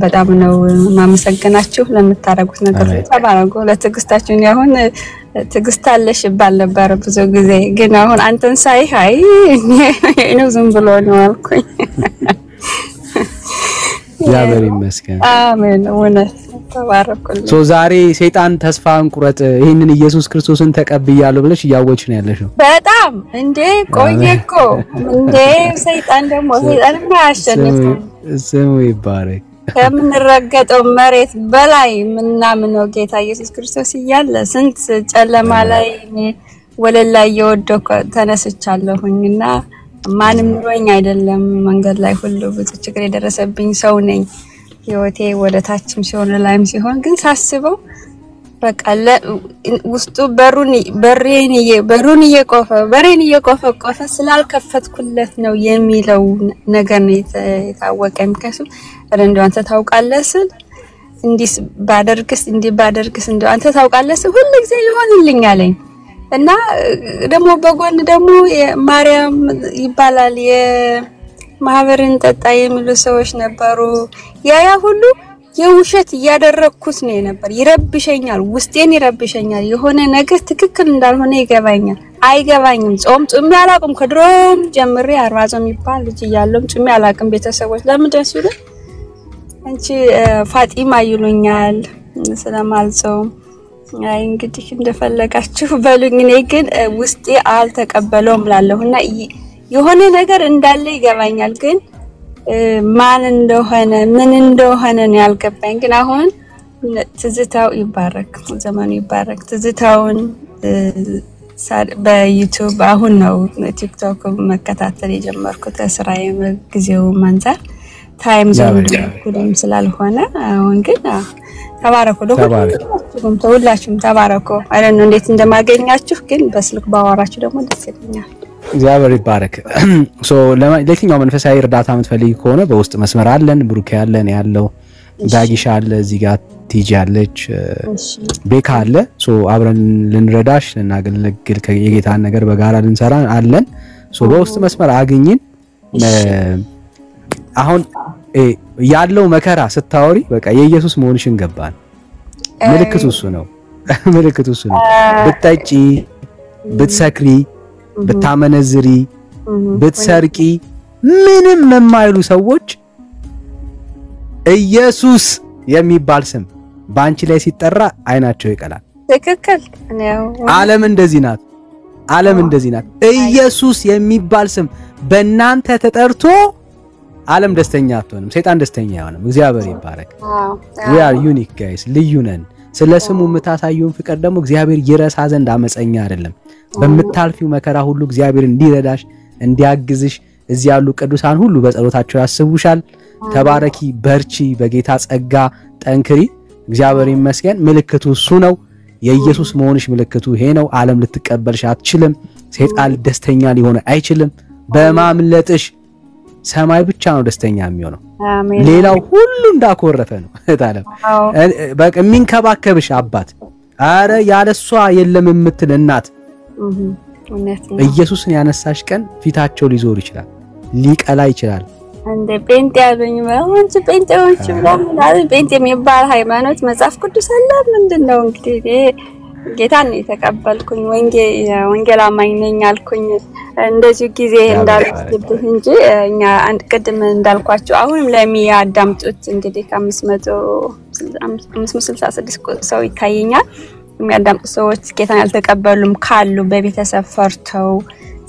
በጣም ነው ማመሰግናችሁ ለምታረጉት ነገር ተባረኩ ለትግስታችሁ ያሁን ትግስታለሽ ይባል ነበር ብዙ ጊዜ ግን አሁን አንተን ሳይ ሃይ ነው ዝም ብሎ ነው አልኩኝ ያበሪ መስከን አሜን ወነት ተባረኩልኝ ሶ ዛሬ ሰይጣን ተስፋ እንቁረጥ ይሄንን ኢየሱስ ክርስቶስን ተቀብያለሁ ብለሽ ያወጭ ነው ያለሽው በጣም እንዴ ቆየኮ እንዴ ሰይጣን ደግሞ ሰይጣንማ ያሸንፍ ስሙ ይባረክ ከምንረገጠው መሬት በላይ ምናምነው ጌታ ኢየሱስ ክርስቶስ ይያለ ስንት ጨለማ ላይ ወለላ እየወደኩ ተነስቻለሁኝና ማንም ሮኝ አይደለም መንገድ ላይ ሁሉ ብዙ ችግር የደረሰብኝ ሰው ነኝ ህይወቴ ወደታችም ሲሆን ላይም ሲሆን ግን ሳስበው በቃ ውስጡ በሩን እየቆፈ ስላልከፈትኩለት ነው የሚለው ነገር ነው የታወቀኝ ምክንያቱም እንደው አንተ ታውቃለህ እንዲስ ባደርግስ እንደው አንተ ታውቃለህ ሁሉ ጊዜ ይሆንልኛል እና ደግሞ በጎን ደግሞ ማርያም ይባላል የማህበርን ጠጣ የሚሉ ሰዎች ነበሩ ያ ሁሉ የውሸት ያደረኩት ነው ነበር ይረብሸኛል ውስጤን ይረብሸኛል የሆነ ነገር ትክክል እንዳልሆነ ይገባኛል አይገባኝም ጾም ያላቁም ከድሮም ጀምሬ 40 ጾም ይባል ልጅ ያለው ጾም ያላቁም ቤተሰቦች ለምን ደስ ይሉ አንቺ ፋጢማ ይሉኛል ስለማልጾም አይ እንግዲህ እንደፈለጋችሁ በሉኝ እኔ ግን ውስጤ አልተቀበለውም ላለሁና የሆነ ነገር እንዳለ ይገባኛል ግን ማን እንደሆነ ምን እንደሆነ ነው ያልገባኝ ግን አሁን ትዝታው ይባረክ ዘመኑ ይባረክ ትዝታውን በዩቲዩብ አሁን ነው ቲክቶክ መከታተል የጀመርኩት ስራዬ ጊዜው ማንዛር ታይም ዞን ሁሉም ስላልሆነ አሁን ግን ተባረኩ ሁላችሁም ተባረኩ አይደል ነው እንዴት እንደማገኛችሁ ግን በስልክ ባወራችሁ ደግሞ ደስ ይለኛል እግዚአብሔር ይባረክ ሶ ለየትኛው መንፈሳዊ እርዳታ የምትፈልጊ ከሆነ በውስጥ መስመር አለን ብሩክ ያለው ዳጊሻ አለ እዚህ ጋር ቲጂ አለች ቤካ አለ ሶ አብረን ልንረዳሽ ልናገለግል የጌታን ነገር በጋራ ልንሰራ አለን ሶ በውስጥ መስመር አግኝን አሁን ያለው መከራ ስታወሪ በቃ የኢየሱስ መሆንሽን ገባን ምልክቱ እሱ ነው ብትጠጪ ብትሰክሪ ብታመነዝሪ ብትሰርቂ ምንም የማይሉ ሰዎች ኢየሱስ የሚባል ስም ባንቺ ላይ ሲጠራ አይናቸው ይቀላል ትክክል ነው ዓለም እንደዚህ ናት ኢየሱስ የሚባል ስም በእናንተ ተጠርቶ ዓለም ደስተኛ አትሆንም ሰይጣን ደስተኛ አይሆንም እግዚአብሔር ይባረክ we are unique guys ልዩ ነን ስለ ስሙ የምታሳዩን ፍቅር ደግሞ እግዚአብሔር ይረሳ ዘንድ አመፀኛ አይደለም በመታልፊው መከራ ሁሉ እግዚአብሔር እንዲረዳሽ እንዲያግዝሽ እዚህ ያሉ ቅዱሳን ሁሉ በጸሎታቸው ያስቡሻል ተባረኪ በርቺ በጌታ ጸጋ ጠንክሪ እግዚአብሔር ይመስገን ምልክቱ እሱ ነው የኢየሱስ መሆንሽ ምልክቱ ይሄ ነው ዓለም ልትቀበልሽ አትችልም ሰይጣን ደስተኛ ሊሆን አይችልም በማምለጥሽ ሰማይ ብቻ ነው ደስተኛ የሚሆነው አሜን ሌላው ሁሉ እንዳኮረፈ ነው ታለም በቃ የሚንከባከብሽ አባት አረ ያለሷ የለም የምትል እናት ኢየሱስን ያነሳሽ ቀን ፊታቸው ሊዞር ይችላል ሊቀላ ይችላል እንደ ጴንጤ ያሉኝ ወንጭ ጴንጤዎች ብለው ጴንጤ የሚባል ሃይማኖት መጽሐፍ ቅዱስ አለ ምንድነው እንግዲህ ጌታን የተቀበልኩኝ ወንጌል አማኝ ነኝ አልኩኝ እንደዚህ ጊዜ እንዳልኩት እንጂ እኛ አንድ ቀደም እንዳልኳችሁ አሁንም ለሚያዳምጡት እንግዲህ ከ566 ሰው ይታየኛል የሚያዳምጡ ሰዎች ጌታን ያልተቀበሉም ካሉ በቤተሰብ ፈርተው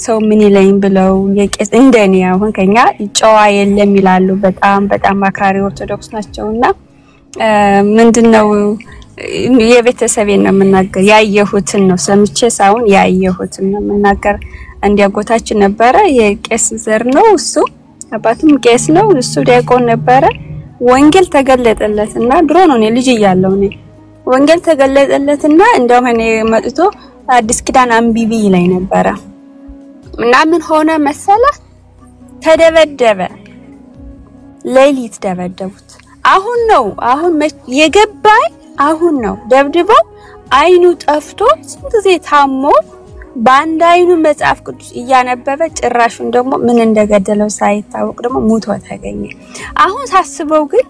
ሰው ምን ይለኝ ብለው የቄስ እንደኔ አሁን ከኛ ጨዋ የለም ይላሉ በጣም አክራሪ ኦርቶዶክስ ናቸውና ምንድነው የቤተሰቤን ነው መናገር ያየሁትን ነው ሰምቼ ሳይሆን ያየሁትን ነው መናገር እንዲያጎታችን ነበረ የቄስ ዘር ነው እሱ አባቱም ቄስ ነው እሱ ዲያቆን ነበረ ወንጌል ተገለጠለትና ድሮ ነው ልጅ እያለሁ ነው ወንጌል ተገለጠለትና እንደውም እኔ መጥቶ አዲስ ኪዳን አንቢቢ ላይ ነበረ እና ምን ሆነ መሰለ ተደበደበ ሌሊት ደበደቡት አሁን የገባይ አሁን ነው ደብድበው አይኑ ጠፍቶ ስንት ጊዜ ታሞ ባንድ አይኑ መጽሐፍ ቅዱስ እያነበበ ጭራሹን ደግሞ ምን እንደገደለው ሳይታወቅ ደግሞ ሞቶ ተገኘ አሁን ሳስበው ግን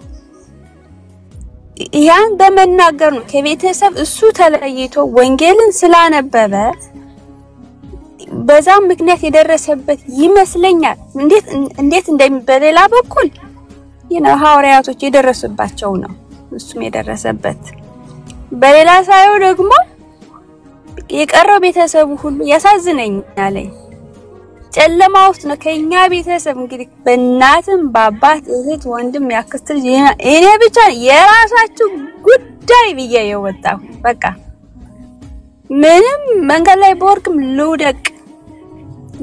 ያን በመናገር ነው ከቤተሰብ እሱ ተለይቶ ወንጌልን ስላነበበ በዛም ምክንያት የደረሰበት ይመስለኛል እንዴት እንደሚበሌላ በኩል ሐዋርያቶች የደረሰባቸው ነው እሱም የደረሰበት በሌላ ሳይው ደግሞ የቀረው ቤተሰቡ ሁሉ ያሳዝነኛል ጨለማ ውስጥ ነው ከኛ ቤተሰብ እንግዲህ በእናትም በአባት እህት ወንድም ያክስት እኔ ብቻ የራሳችሁ ጉዳይ ብዬ የወጣሁ በቃ ምንም መንገድ ላይ በወርቅም ልውደቅ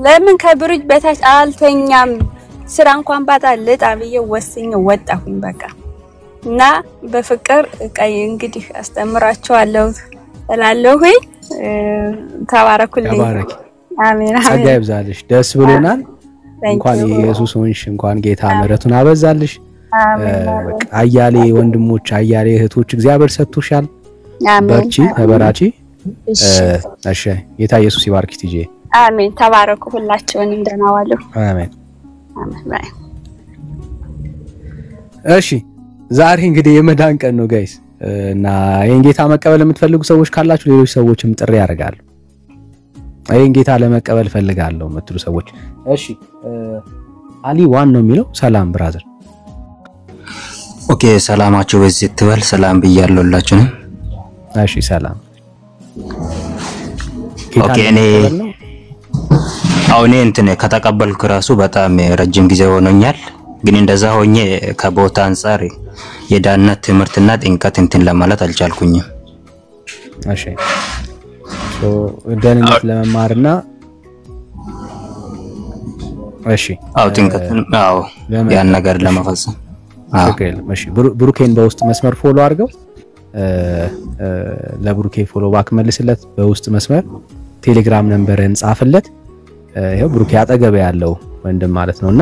ለምን ከብርጅ በታች አልተኛም ስራ እንኳን ባጣ ልጣ ብዬ ወስኜ ወጣሁኝ በቃ እና በፍቅር ቀይ እንግዲህ አስተምራቸዋለሁ እላለሁኝ ተባረኩልኝ አሜን ጸጋ ይብዛልሽ ደስ ብሎናል እንኳን ኢየሱስ ሆንሽ እንኳን ጌታ ምሕረቱን አበዛልሽ በቃ አያሌ ወንድሞች አያሌ እህቶች እግዚአብሔር ሰጥቶሻል በርቺ ተበራቺ እሺ ጌታ ኢየሱስ ይባርክሽ ትጂ አሜን ተባረኩ ሁላችሁንም ደህና ዋሉ አሜን ባይ እሺ ዛሬ እንግዲህ የመዳን ቀን ነው ጋይስ እና ይሄን ጌታ መቀበል የምትፈልጉ ሰዎች ካላችሁ ሌሎች ሰዎችም ጥሪ ያደርጋሉ ይሄን ጌታ ለመቀበል ፈልጋለሁ የምትሉ ሰዎች እሺ አሊ ዋን ነው የሚለው ሰላም ብራዘር ኦኬ ሰላማችሁ በዚህ ትበል ሰላም ብያለሁላችሁ እሺ ሰላም ኦኬ እኔ አሁን እንትን ከተቀበልኩ ራሱ በጣም ረጅም ጊዜ ሆኖኛል ግን እንደዛ ሆኜ ከቦታ አንፃር የዳነት ትምህርትና ጥንቀት እንትን ለማለት አልቻልኩኝም እሺ ደህንነት ለመማርና እሺ ጥንቀትን ያን ነገር ለመፈጸም እሺ ብሩኬን በውስጥ መስመር ፎሎ አድርገው ለብሩኬ ፎሎ ባክ መልስለት በውስጥ መስመር ቴሌግራም ነምበርን ጻፍለት ይሄው ብሩኬ አጠገብ ያለው ወንድም ማለት ነውና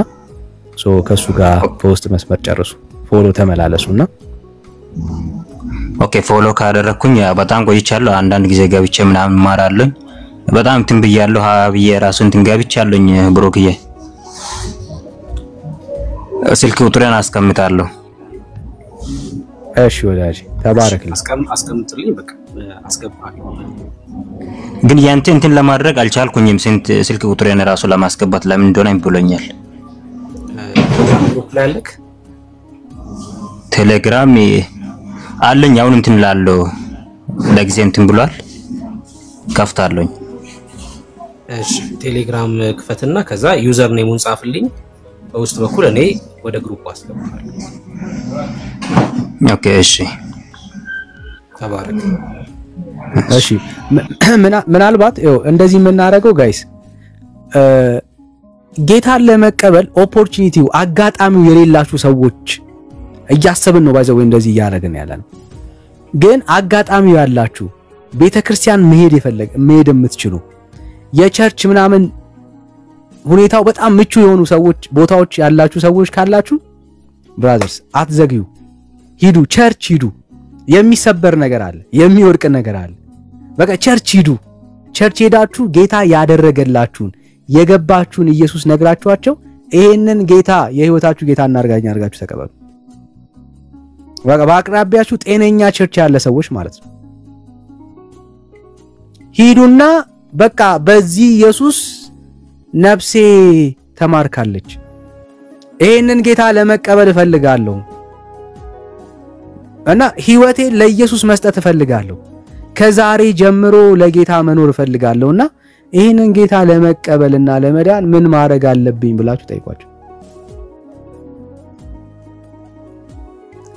ከሱ ጋር በውስጥ መስመር ጨርሱ ፎሎ ተመላለሱና ኦኬ ፎሎ ካደረኩኝ በጣም ቆይቻለሁ አንዳንድ ጊዜ ገብቼ ምናምን ማራለኝ በጣም ትንብያለሁ ሀብዬ ራሱን ትንጋብቻለኝ ብሩክዬ ስልክ ቁጥሬን አስቀምጣለሁ እሺ ወዳጅ ተባረክልኝ አስቀምጥልኝ በቃ አስገባለሁ ግን ያንተ እንትን ለማድረግ አልቻልኩኝም ስልክ ቁጥሬን ራሱ ለማስገባት ለምን እንደሆነ ብሎኛል ግሩፕ ላይ አለክ ቴሌግራም አለኝ አሁን እንትን ላለው ለጊዜ እንትን ብሏል ከፍታለኝ እሺ ቴሌግራም ክፈትና ከዛ ዩዘር ኔሙን ጻፍልኝ በውስጥ በኩል እኔ ወደ ግሩፕ አስገባለሁ ኦኬ እሺ ተባረክ እሺ ምናልባት እንደዚህ የምናደርገው ጋይስ ጌታን ለመቀበል ኦፖርቹኒቲው አጋጣሚው የሌላችሁ ሰዎች እያሰብን ነው ባይዘው እንደዚህ ያደረግን ያለነው ግን አጋጣሚው ያላችሁ ቤተክርስቲያን መሄድ የምትችሉ የቸርች ምናምን ሁኔታው በጣም ምቹ የሆኑ ሰዎች ቦታዎች ያላችሁ ሰዎች ካላችሁ ብራዘርስ አትዘግዩ ሂዱ ቸርች ሂዱ የሚሰበር ነገር አለ የሚወርቅ ነገር አለ በቃ ቸርች ሂዱ ቸርች ሄዳችሁ ጌታ ያደረገላችሁን የገባችሁን ኢየሱስ ነግራችኋቸው ይሄንን ጌታ የህይወታችሁ ጌታ እናርጋችሁ ተቀበሉ በአቅራቢያችሁ ጤነኛ ቸርች ያለ ሰዎች ማለት ነው ሂዱና በቃ በዚህ ኢየሱስ ነፍሴ ተማርካለች። ይሄንን ጌታ ለመቀበል እፈልጋለሁ እና ህይወቴ ለኢየሱስ መስጠት እፈልጋለሁ። ከዛሬ ጀምሮ ለጌታ መኖር እፈልጋለሁና ይሄንን ጌታ ለመቀበልና ለመዳን ምን ማድረግ አለብኝ ብላችሁ ጠይቋቸው።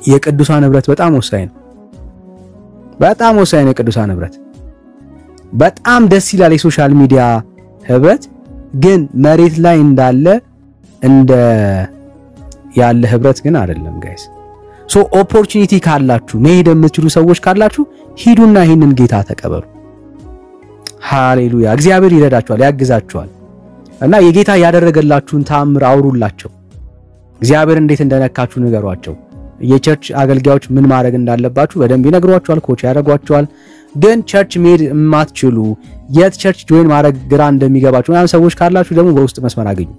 የቅዱሳን ህብረት በጣም ወሳኝ ነው። በጣም ወሳኝ ነው የቅዱሳን ህብረት። በጣም ደስ ይላል የሶሻል ሚዲያ ህብረት፣ ግን መሬት ላይ እንዳለ እንደ ያለ ህብረት ግን አይደለም ጋይስ። ሶ ኦፖርቹኒቲ ካላችሁ መሄድ የምትችሉ ሰዎች ካላችሁ ሂዱና ይሄንን ጌታ ተቀበሉ። ሃሌሉያ! እግዚአብሔር ይረዳችኋል፣ ያግዛችኋል እና የጌታ ያደረገላችሁን ተአምር አውሩላቸው። እግዚአብሔር እንዴት እንደነካችሁ ንገሯቸው። የቸርች አገልጋዮች ምን ማድረግ እንዳለባችሁ በደንብ ይነግሯችኋል፣ ኮች ያደርጓችኋል። ግን ቸርች መሄድ የማትችሉ የት ቸርች ጆይን ማድረግ ግራ እንደሚገባችሁ ምናምን ሰዎች ካላችሁ ደግሞ በውስጥ መስመር አገኙ።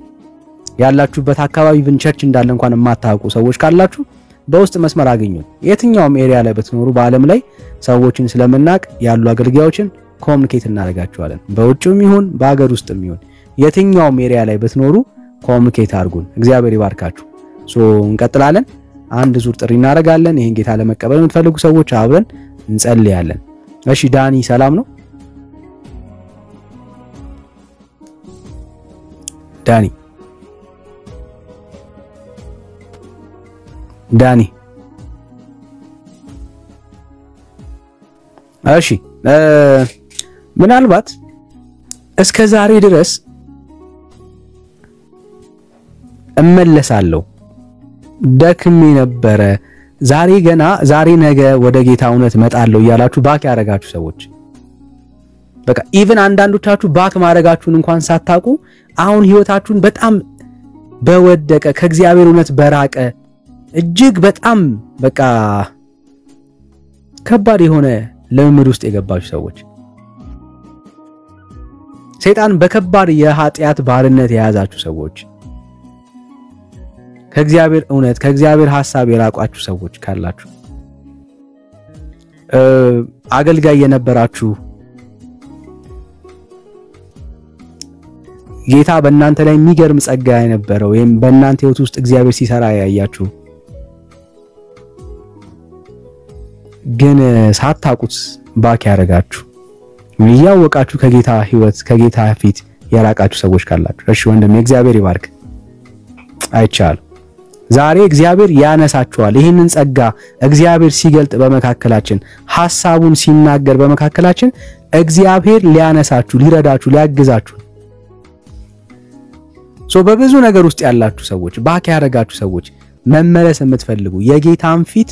ያላችሁበት አካባቢ ብን ቸርች እንዳለ እንኳን የማታውቁ ሰዎች ካላችሁ በውስጥ መስመር አገኙ። የትኛውም ኤሪያ ላይ ብትኖሩ በአለም ላይ ሰዎችን ስለምናቅ ያሉ አገልጋዮችን ኮሙኒኬት እናደርጋቸዋለን። በውጭም ይሁን በአገር ውስጥም ይሁን የትኛውም ኤሪያ ላይ ብትኖሩ ኮሙኒኬት አድርጉን። እግዚአብሔር ይባርካችሁ። እንቀጥላለን። አንድ ዙር ጥሪ እናደርጋለን። ይሄን ጌታ ለመቀበል የምትፈልጉ ሰዎች አብረን እንጸልያለን። እሺ ዳኒ ሰላም ነው? ዳኒ እሺ ምናልባት እስከ ዛሬ ድረስ እመለሳለሁ ደክሜ ነበረ ዛሬ ነገ ወደ ጌታ እውነት መጣለሁ እያላችሁ ባክ ያረጋችሁ ሰዎች በቃ ኢቭን አንዳንዶቻችሁ ባክ ማረጋችሁን እንኳን ሳታቁ አሁን ህይወታችሁን በጣም በወደቀ ከእግዚአብሔር እውነት በራቀ እጅግ በጣም በቃ ከባድ የሆነ ልምምድ ውስጥ የገባችሁ ሰዎች ሰይጣን በከባድ የኃጢአት ባርነት የያዛችሁ ሰዎች ከእግዚአብሔር እውነት ከእግዚአብሔር ሐሳብ የራቋችሁ ሰዎች ካላችሁ አገልጋይ የነበራችሁ ጌታ በእናንተ ላይ የሚገርም ጸጋ የነበረው ወይም በእናንተ ህይወት ውስጥ እግዚአብሔር ሲሰራ ያያችሁ ግን ሳታቁት ባክ ያረጋችሁ ያወቃችሁ ከጌታ ህይወት ከጌታ ፊት የራቃችሁ ሰዎች ካላችሁ እሺ ወንድም እግዚአብሔር ይባርክ አይቻል ዛሬ እግዚአብሔር ያነሳችኋል። ይሄንን ጸጋ እግዚአብሔር ሲገልጥ በመካከላችን ሐሳቡን ሲናገር በመካከላችን እግዚአብሔር ሊያነሳችሁ ሊረዳችሁ ሊያግዛችሁ በብዙ ነገር ውስጥ ያላችሁ ሰዎች ባክ ያረጋችሁ ሰዎች መመለስ የምትፈልጉ የጌታን ፊት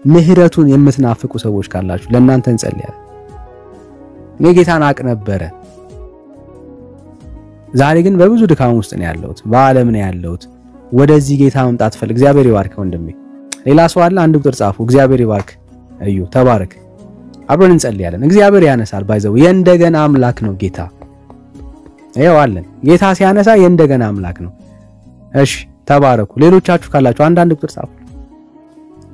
ምህረቱን የምትናፍቁ ሰዎች ካላችሁ ለእናንተ እንጸልያለን። ጌታን አቅ ነበረ ዛሬ ግን በብዙ ድካም ውስጥ ነው ያለሁት በአለም ነው ያለሁት ወደዚህ ጌታ መምጣት ፈልግ እግዚአብሔር ይባርክ ወንድሜ። ሌላ ሰው አለ አንድ ቁጥር ጻፉ። እግዚአብሔር ይባርክ እዩ ተባረክ። አብረን እንጸልያለን። እግዚአብሔር ያነሳል ባይዘው የእንደገና አምላክ ነው ጌታ ይኸው አለን። ጌታ ሲያነሳ የእንደገና አምላክ ነው። እሺ ተባረኩ። ሌሎቻችሁ ካላችሁ አንድ ቁጥር ጻፉ።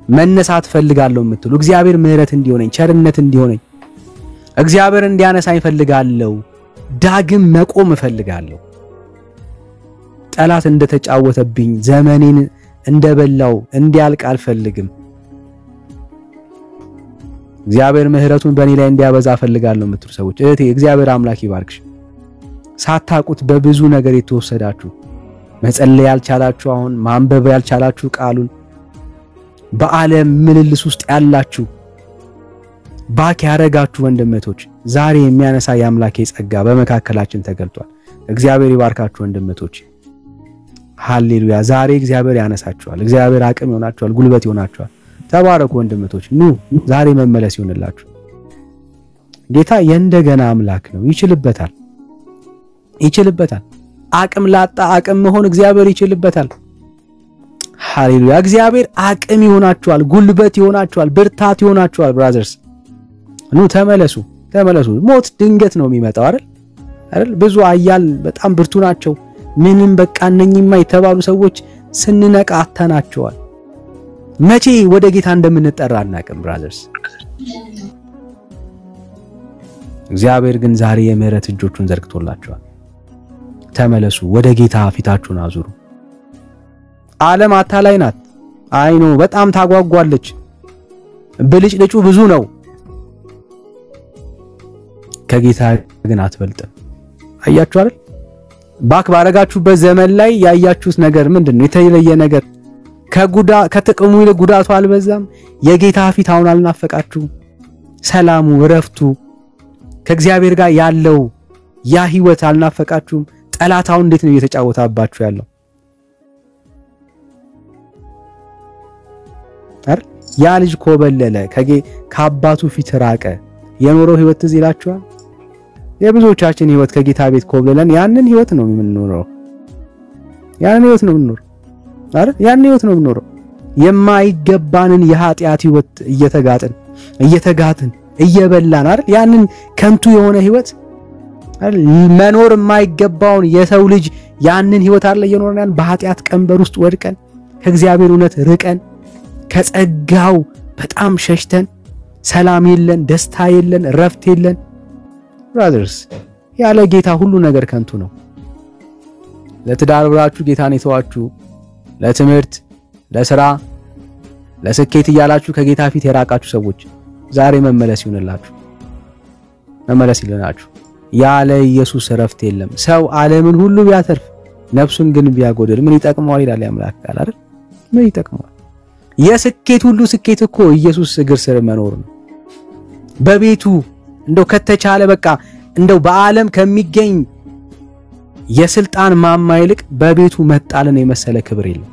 መነሳት ፈልጋለሁ የምትሉ እግዚአብሔር ምህረት እንዲሆነኝ ቸርነት እንዲሆነኝ እግዚአብሔር እንዲያነሳኝ ፈልጋለሁ ዳግም መቆም ፈልጋለሁ ጠላት እንደተጫወተብኝ ዘመኔን እንደበላው እንዲያልቅ አልፈልግም እግዚአብሔር ምህረቱን በእኔ ላይ እንዲያበዛ ፈልጋለሁ የምትሉ ሰዎች እህቴ እግዚአብሔር አምላክ ይባርክሽ። ሳታቁት በብዙ ነገር የተወሰዳችሁ መጸለይ ያልቻላችሁ አሁን ማንበብ ያልቻላችሁ ቃሉን በአለም ምልልስ ውስጥ ያላችሁ ባክ ያረጋችሁ ወንድመቶች ዛሬ የሚያነሳ የአምላኬ ጸጋ በመካከላችን ተገልጧል። እግዚአብሔር ይባርካችሁ ወንድመቶች። ሃሌሉያ። ዛሬ እግዚአብሔር ያነሳችኋል። እግዚአብሔር አቅም ይሆናችኋል፣ ጉልበት ይሆናችኋል። ተባረኩ ወንድመቶች። ኑ ዛሬ መመለስ ይሆንላችሁ። ጌታ የእንደገና አምላክ ነው። ይችልበታል። አቅም ላጣ አቅም መሆን እግዚአብሔር ይችልበታል። ሃሌሉያ። እግዚአብሔር አቅም ይሆናችኋል፣ ጉልበት ይሆናችኋል፣ ብርታት ይሆናችኋል። ብራዘርስ ኑ ተመለሱ። ሞት ድንገት ነው የሚመጣው አይደል? ብዙ አያል በጣም ብርቱ ናቸው። ምንም በቃ እነኝማ የተባሉ ሰዎች ስንነቃ አተናቸዋል። መቼ ወደ ጌታ እንደምንጠራ አናውቅም ብራዘርስ። እግዚአብሔር ግን ዛሬ የምህረት እጆቹን ዘርግቶላቸዋል። ተመለሱ፣ ወደ ጌታ ፊታችሁን አዙሩ። ዓለም አታላይ ናት። አይኖ በጣም ታጓጓለች። ብልጭልጩ ብዙ ነው። ከጌታ ግን አትበልጥም። አያችሁ አይደል? ባክ ባረጋችሁበት ዘመን ላይ ያያችሁት ነገር ምንድነው? የተለየ ነገር ከጥቅሙ ይልቅ ጉዳቱ አልበዛም? የጌታ ፊት አሁን አልናፈቃችሁም? ሰላሙ፣ እረፍቱ፣ ከእግዚአብሔር ጋር ያለው ያ ህይወት አልናፈቃችሁም? ጠላታው እንዴት ነው እየተጫወታባችሁ ያለው? ያ ልጅ ኮበለለ፣ ከአባቱ ፊት ራቀ። የኖረው ህይወት ትዝ ይላችኋል? የብዙዎቻችን ህይወት ከጌታ ቤት ኮብለለን ያንን ህይወት ነው የምንኖረው። ያንን ህይወት ነው የምንኖረው አይደል? ያንን ህይወት ነው የምንኖረው። የማይገባንን የኃጢአት ህይወት እየተጋጥን እየበላን አይደል? ያንን ከንቱ የሆነ ህይወት አይደል? መኖር የማይገባውን የሰው ልጅ ያንን ህይወት አይደል እየኖርን ያን በኃጢአት ቀንበር ውስጥ ወድቀን ከእግዚአብሔር እውነት ርቀን ከጸጋው በጣም ሸሽተን ሰላም የለን፣ ደስታ የለን፣ ረፍት የለን። ብራዘርስ ያለ ጌታ ሁሉ ነገር ከንቱ ነው። ለትዳር ብላችሁ ጌታን የተዋችሁ፣ ለትምህርት፣ ለስራ፣ ለስኬት እያላችሁ ከጌታ ፊት የራቃችሁ ሰዎች ዛሬ መመለስ ይሁንላችሁ። መመለስ ይለናችሁ። ያለ ኢየሱስ ረፍት የለም። ሰው ዓለምን ሁሉ ቢያተርፍ ነፍሱን ግን ቢያጎድል ምን ይጠቅመዋል ይላል ያምላክ ቃል አይደል? ምን ይጠቅመዋል? የስኬት ሁሉ ስኬት እኮ ኢየሱስ እግር ስር መኖር ነው። በቤቱ እንደው ከተቻለ በቃ እንደው በዓለም ከሚገኝ የስልጣን ማማ ይልቅ በቤቱ መጣልን የመሰለ ክብር የለም።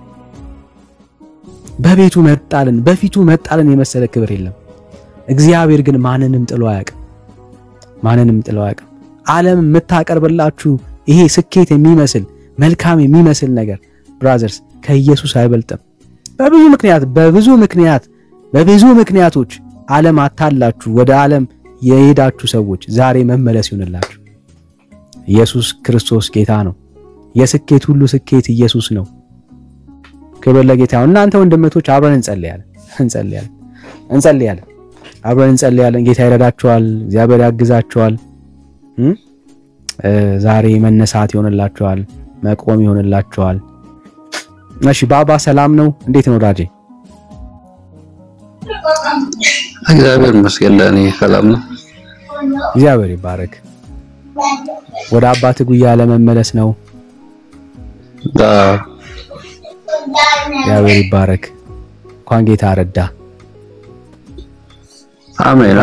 በቤቱ መጣልን፣ በፊቱ መጣልን የመሰለ ክብር የለም። እግዚአብሔር ግን ማንንም ጥሎ አያውቅም። ማንንም ጥሎ አያውቅም። ዓለም የምታቀርብላችሁ ይሄ ስኬት የሚመስል መልካም የሚመስል ነገር ብራዘርስ ከኢየሱስ አይበልጥም። በብዙ ምክንያቶች ዓለም አታላችሁ ወደ ዓለም የሄዳችሁ ሰዎች ዛሬ መመለስ ይሁንላችሁ። ኢየሱስ ክርስቶስ ጌታ ነው። የስኬት ሁሉ ስኬት ኢየሱስ ነው። ክብር ለጌታ ነው። እናንተ ወንድሞች አብረን እንጸልያለን። ጌታ ይረዳችኋል። እግዚአብሔር ያግዛችኋል። ዛሬ መነሳት ይሆንላችኋል፣ መቆም ይሆንላችኋል። እሺ ባባ ሰላም ነው? እንዴት ነው ዳጄ? እግዚአብሔር ይመስገን ለኔ ሰላም ነው። እግዚአብሔር ይባረክ። ወደ አባት ጉያ ለመመለስ ነው። እግዚአብሔር ይባረክ። እንኳን ጌታ ረዳ። አሜን።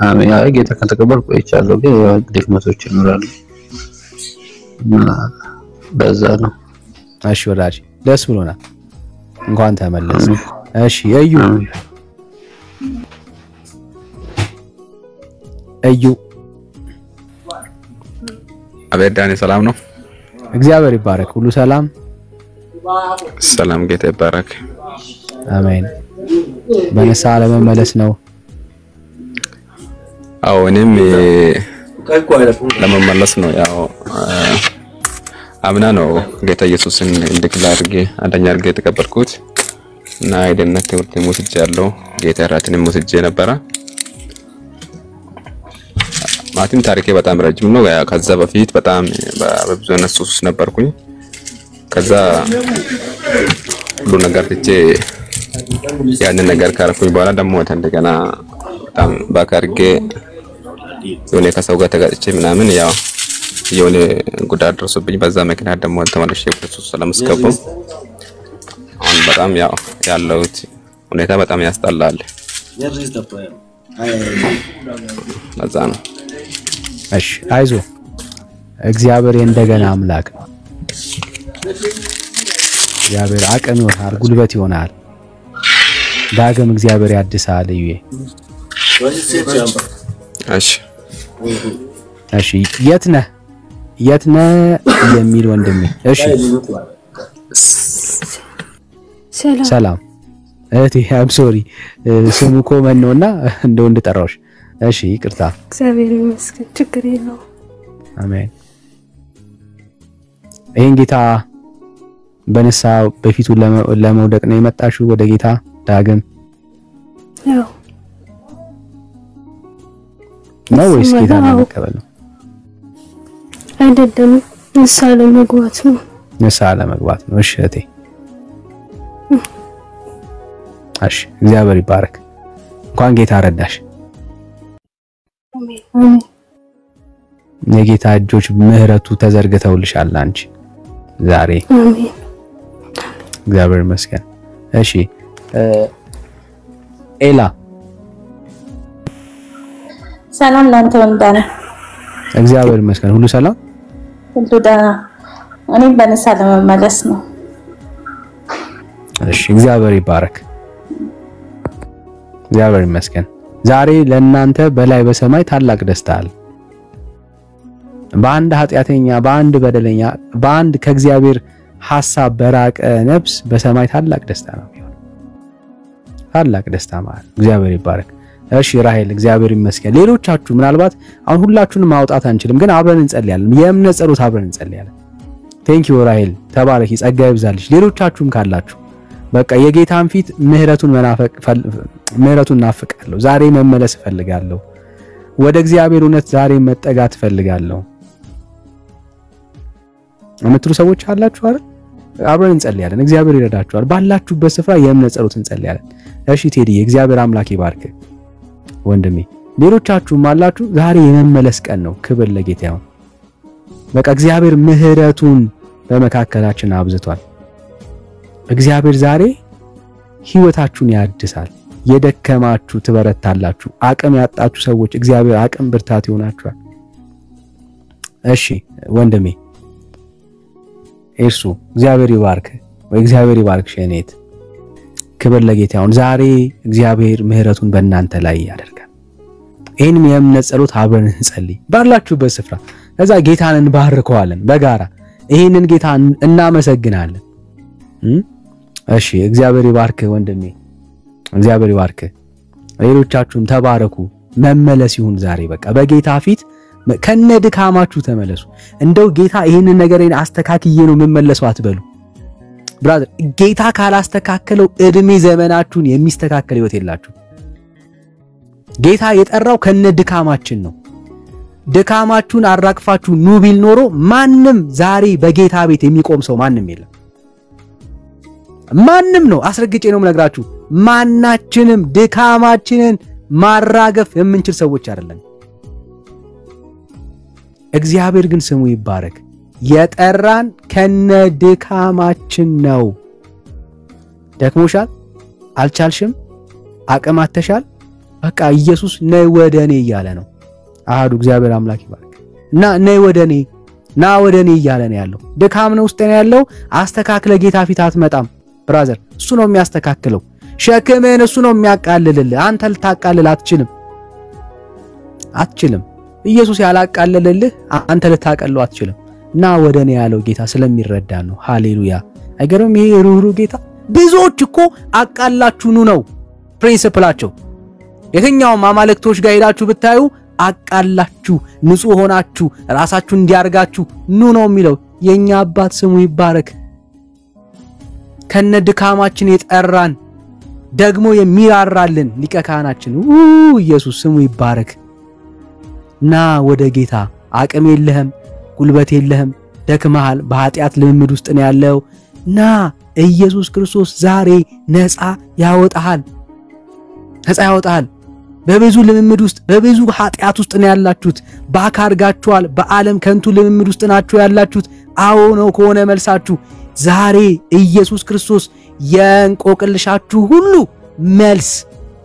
አሜን። ጌታ ከተቀበልኩ ቆይቻለሁ፣ ግን ድክመቶች ይኖራሉ። በዛ ነው። እሺ ወዳጅ ደስ ብሎናል። እንኳን ተመለስ። እሺ እዩ አቤት ዳኒ ሰላም ነው? እግዚአብሔር ይባረክ። ሁሉ ሰላም ጌታ ይባረክ። አሜን። በነሳ ለመመለስ ነው። አዎ እኔም ለመመለስ ነው። ያው አምና ነው ጌታ ኢየሱስን እንድክላርጌ አንደኛ አርጌ የተቀበልኩት እና የደህንነት ትምህርት ወስጃለሁ። ጌታ ራትንም ወስጄ ነበረ። ማለትም ታሪኬ በጣም ረጅም ነው። ከዛ በፊት በጣም በብዙ አይነት ሱስ ነበርኩኝ። ከዛ ሁሉ ነገር ትቼ ያንን ነገር ካረኩኝ በኋላ ደግሞ እንደገና በጣም ባካርጌ የሆነ ከሰው ጋር ተጋጭቼ ምናምን ያው የሆነ ጉዳት ደርሶብኝ በዛ ምክንያት ደግሞ ተመልሼ ክርስቶስ ስለመስከቡ አሁን በጣም ያው ያለው ሁኔታ በጣም ያስጠላል። ለዛ ነው። እሺ አይዞ፣ እግዚአብሔር እንደገና አምላክ ነው። እግዚአብሔር አቅም ይሆናል፣ ጉልበት ይሆናል። ዳግም እግዚአብሔር ያድሳል። እዩዬ እሺ የት ነህ የሚል ወንድሜ። እሺ ሰላም እህቴ፣ አም ሶሪ ስሙ ኮመን ነውና እንደው እንድጠራውሽ። እሺ ይቅርታ። እግዚአብሔር ይመስገን፣ ችግር የለውም። አሜን። ይሄን ጌታ በነሳ በፊቱ ለመውደቅ ነው የመጣሽው ወደ ጌታ ዳግም? ያው ነው ወይስ ጌታ ለመቀበል ነው? አይደለም ንስሐ ለመግባት ነው። ንስሐ ለመግባት ነው። እሺ እህቴ፣ እሺ እግዚአብሔር ይባረክ። እንኳን ጌታ ረዳሽ። አሜን። የጌታ እጆች ምህረቱ ተዘርግተውልሻል አንቺ ዛሬ። አሜን። እግዚአብሔር ይመስገን። እሺ ኤላ ሰላም ላንተ ወንዳና። እግዚአብሔር ይመስገን። ሁሉ ሰላም ሁሉ ደህና። እኔም በንስሐ ለመመለስ ነው። እሺ እግዚአብሔር ይባረክ። እግዚአብሔር ይመስገን። ዛሬ ለእናንተ በላይ በሰማይ ታላቅ ደስታ አለ። በአንድ ኃጢአተኛ፣ በአንድ በደለኛ፣ በአንድ ከእግዚአብሔር ሐሳብ በራቀ ነፍስ በሰማይ ታላቅ ደስታ ነው የሚሆነው። ታላቅ ደስታ ማለት እግዚአብሔር ይባረክ። እሺ ራሔል እግዚአብሔር ይመስገን። ሌሎቻችሁ ምናልባት አሁን ሁላችሁንም ማውጣት አንችልም፣ ግን አብረን እንጸልያለን። የእምነት ጸሎት አብረን እንጸልያለን። ቴንክ ዩ ራሔል ተባረኪ፣ ጸጋ ይብዛልሽ። ሌሎቻችሁም ካላችሁ በቃ የጌታን ፊት ምህረቱን እናፍቃለሁ። ዛሬ መመለስ እፈልጋለሁ። ወደ እግዚአብሔር እውነት ዛሬ መጠጋት እፈልጋለሁ የምትሉ ሰዎች አላችሁ አይደል? አብረን እንጸልያለን። እግዚአብሔር ይረዳችኋል። ባላችሁበት ስፍራ የእምነት ጸሎት እንጸልያለን። እሺ ቴዲ እግዚአብሔር አምላክ ይባርክ ወንድሜ። ሌሎቻችሁም አላችሁ። ዛሬ የመመለስ ቀን ነው። ክብር ለጌታ ይሁን። በቃ እግዚአብሔር ምህረቱን በመካከላችን አብዝቷል። እግዚአብሔር ዛሬ ህይወታችሁን ያድሳል። የደከማችሁ ትበረታላችሁ። አቅም ያጣችሁ ሰዎች እግዚአብሔር አቅም ብርታት ይሆናችኋል። እሺ ወንድሜ እርሱ እግዚአብሔር ይባርክ ወይ እግዚአብሔር ይባርክ ሸኔት። ክብር ለጌታ ይሁን። ዛሬ እግዚአብሔር ምህረቱን በእናንተ ላይ ያደርጋል። ይሄንም የእምነት ጸሎት አብረን እንጸልይ ባላችሁበት ስፍራ። ከዛ ጌታን እንባርከዋለን በጋራ ይሄንን ጌታ እናመሰግናለን። እሺ እግዚአብሔር ይባርክ ወንድሜ፣ እግዚአብሔር ይባርክ። ሌሎቻችሁም ተባረኩ። መመለስ ይሁን ዛሬ። በቃ በጌታ ፊት ከነድካማችሁ ተመለሱ። እንደው ጌታ ይሄንን ነገርን አስተካክዬ ነው የምመለሰው አትበሉ። ብራዘር ጌታ ካላስተካከለው እድሜ ዘመናችሁን የሚስተካከል ህይወት የላችሁ። ጌታ የጠራው ከነድካማችን ነው። ድካማችሁን አራግፋችሁ ኑ ቢል ኖሮ ማንም ዛሬ በጌታ ቤት የሚቆም ሰው ማንም የለም። ማንም ነው። አስረግጬ ነው የምነግራችሁ። ማናችንም ድካማችንን ማራገፍ የምንችል ሰዎች አይደለም። እግዚአብሔር ግን ስሙ ይባረክ። የጠራን ከነድካማችን ነው። ደክሞሻል፣ አልቻልሽም፣ አቅም አተሻል፣ በቃ ኢየሱስ ነይ ወደኔ እያለ ነው። አሃዱ እግዚአብሔር አምላክ ይባርክ። እና ነይ ወደኔ ና ወደኔ እያለ ነው ያለው። ድካም ነው ውስጥ ነው ያለው። አስተካክለ ጌታ ፊት አትመጣም ብራዘር። እሱ ነው የሚያስተካክለው። ሸክምህን እሱ ነው የሚያቃልልልህ። አንተ ልታቃልል አትችልም። ኢየሱስ ያላቃልልልህ አንተ ልታቀለው አትችልም። ና ወደኔ ያለው ጌታ ስለሚረዳ ነው። ሃሌሉያ። አይገርም? ይሄ ሩህሩህ ጌታ። ብዙዎች እኮ አቃላችሁ ኑ ነው ፕሪንሲፕላቸው። የትኛውም አማልክቶች ጋር ሄዳችሁ ብታዩ አቃላችሁ ንጹህ ሆናችሁ ራሳችሁ እንዲያርጋችሁ ኑ ነው የሚለው። የኛ አባት ስሙ ይባረክ። ከነድካማችን የጠራን ደግሞ የሚራራልን ሊቀ ካህናችን ኢየሱስ ስሙ ይባረክ። ና ወደ ጌታ። አቅም የለህም፣ ጉልበት የለህም፣ ደክመሃል፣ በኃጢአት ልምምድ ውስጥ ነው ያለው። ና ኢየሱስ ክርስቶስ ዛሬ ነፃ ያወጣሃል። በብዙ ልምምድ ውስጥ በብዙ ኃጢአት ውስጥ ነው ያላችሁት። ባካርጋችኋል። በዓለም ከንቱ ልምምድ ውስጥ ናችሁ ያላችሁት። አዎ ነው ከሆነ መልሳችሁ ዛሬ ኢየሱስ ክርስቶስ የእንቆቅልሻችሁ ሁሉ መልስ፣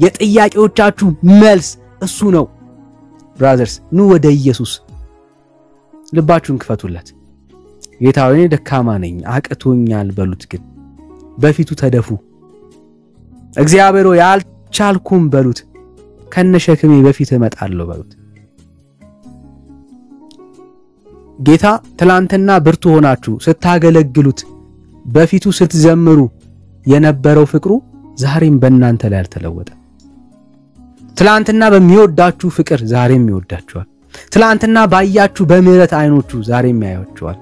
የጥያቄዎቻችሁ መልስ እሱ ነው። ብራዘርስ ኑ ወደ ኢየሱስ። ልባችሁን ክፈቱለት። ጌታ ሆይ እኔ ደካማ ነኝ አቅቶኛል በሉት። ግን በፊቱ ተደፉ። እግዚአብሔር ሆይ አልቻልኩም በሉት። ከነሸክሜ በፊት እመጣለሁ በሉት። ጌታ ትላንትና ብርቱ ሆናችሁ ስታገለግሉት በፊቱ ስትዘምሩ የነበረው ፍቅሩ ዛሬም በእናንተ ላይ አልተለወጠም። ትላንትና በሚወዳችሁ ፍቅር ዛሬም ይወዳችኋል። ትላንትና ባያችሁ በምህረት አይኖቹ ዛሬም ያያችኋል።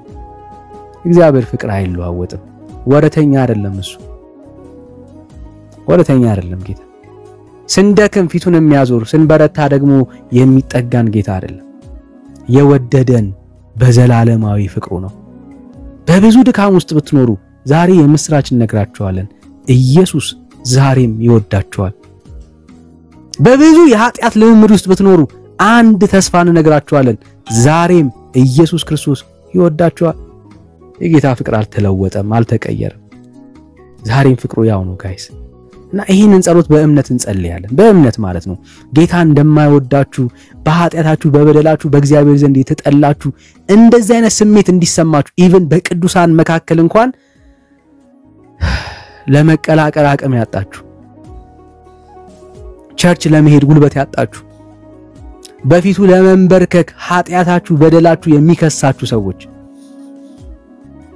እግዚአብሔር ፍቅር አይለዋወጥም። ወረተኛ አይደለም እሱ። ወረተኛ አይደለም ጌታ። ስንደክም ፊቱን የሚያዞር ስንበረታ ደግሞ የሚጠጋን ጌታ አይደለም። የወደደን በዘላለማዊ ፍቅሩ ነው። በብዙ ድካም ውስጥ ብትኖሩ ዛሬ የምስራች እነግራችኋለን። ኢየሱስ ዛሬም ይወዳችኋል። በብዙ የኃጢአት ልምምድ ውስጥ ብትኖሩ አንድ ተስፋ እንነግራችኋለን። ዛሬም ኢየሱስ ክርስቶስ ይወዳችኋል። የጌታ ፍቅር አልተለወጠም፣ አልተቀየረም። ዛሬም ፍቅሩ ያው ነው ጋይስ። እና ይሄንን ጸሎት በእምነት እንጸልያለን። በእምነት ማለት ነው ጌታ እንደማይወዳችሁ በኃጢአታችሁ በበደላችሁ በእግዚአብሔር ዘንድ የተጠላችሁ እንደዚህ አይነት ስሜት እንዲሰማችሁ ኢቭን በቅዱሳን መካከል እንኳን ለመቀላቀል አቅም ያጣችሁ ቸርች ለመሄድ ጉልበት ያጣችሁ በፊቱ ለመንበርከክ ኃጢአታችሁ በደላችሁ የሚከሳችሁ ሰዎች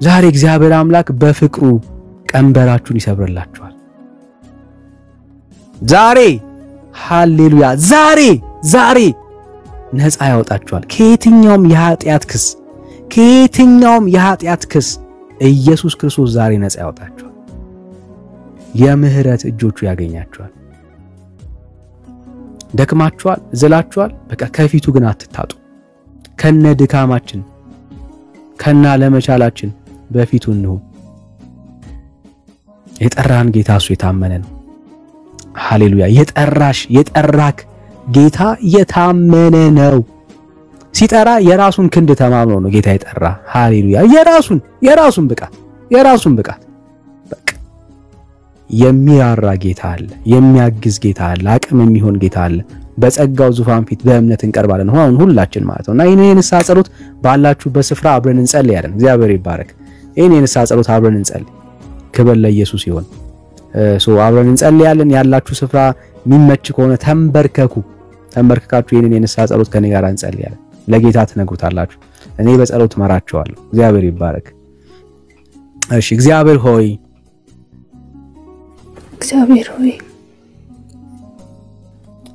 ዛሬ እግዚአብሔር አምላክ በፍቅሩ ቀንበራችሁን ይሰብርላችኋል። ዛሬ ሃሌሉያ ዛሬ ነፃ ያወጣችኋል ከየትኛውም የኃጢአት ክስ ኢየሱስ ክርስቶስ ዛሬ ነፃ ያወጣችኋል። የምህረት እጆቹ ያገኛችኋል። ደክማችኋል፣ ዝላችኋል፣ በቃ ከፊቱ ግን አትታጡ። ከነ ድካማችን ከና ለመቻላችን በፊቱ እንሁን። የጠራን ጌታ እሱ የታመነ ነው። ሃሌሉያ። የጠራክ ጌታ የታመነ ነው። ሲጠራ የራሱን ክንድ ተማምኖ ነው ጌታ የጠራ። ሃሌሉያ። የራሱን ብቃት በቃ የሚያራ ጌታ አለ፣ የሚያግዝ ጌታ አለ፣ አቅም የሚሆን ጌታ አለ። በጸጋው ዙፋን ፊት በእምነት እንቀርባለን ሁላችን ማለት ነውና ይሄን የንስሐ ጸሎት ባላችሁበት ስፍራ አብረን እንጸልያለን። እግዚአብሔር ይባረክ። ይሄን የንስሐ ጸሎት አብረን እንጸልይ። ክብር ለኢየሱስ ይሁን። አብረን እንጸልያለን። ያላችሁ ስፍራ የሚመች ከሆነ ተንበርክካችሁ ይሄንን የንስሐ ጸሎት ከኔ ጋር እንጸልያለን። ለጌታ ትነግሩታላችሁ፣ እኔ በጸሎት መራችኋለሁ። እግዚአብሔር ይባረክ። እሺ። እግዚአብሔር ሆይ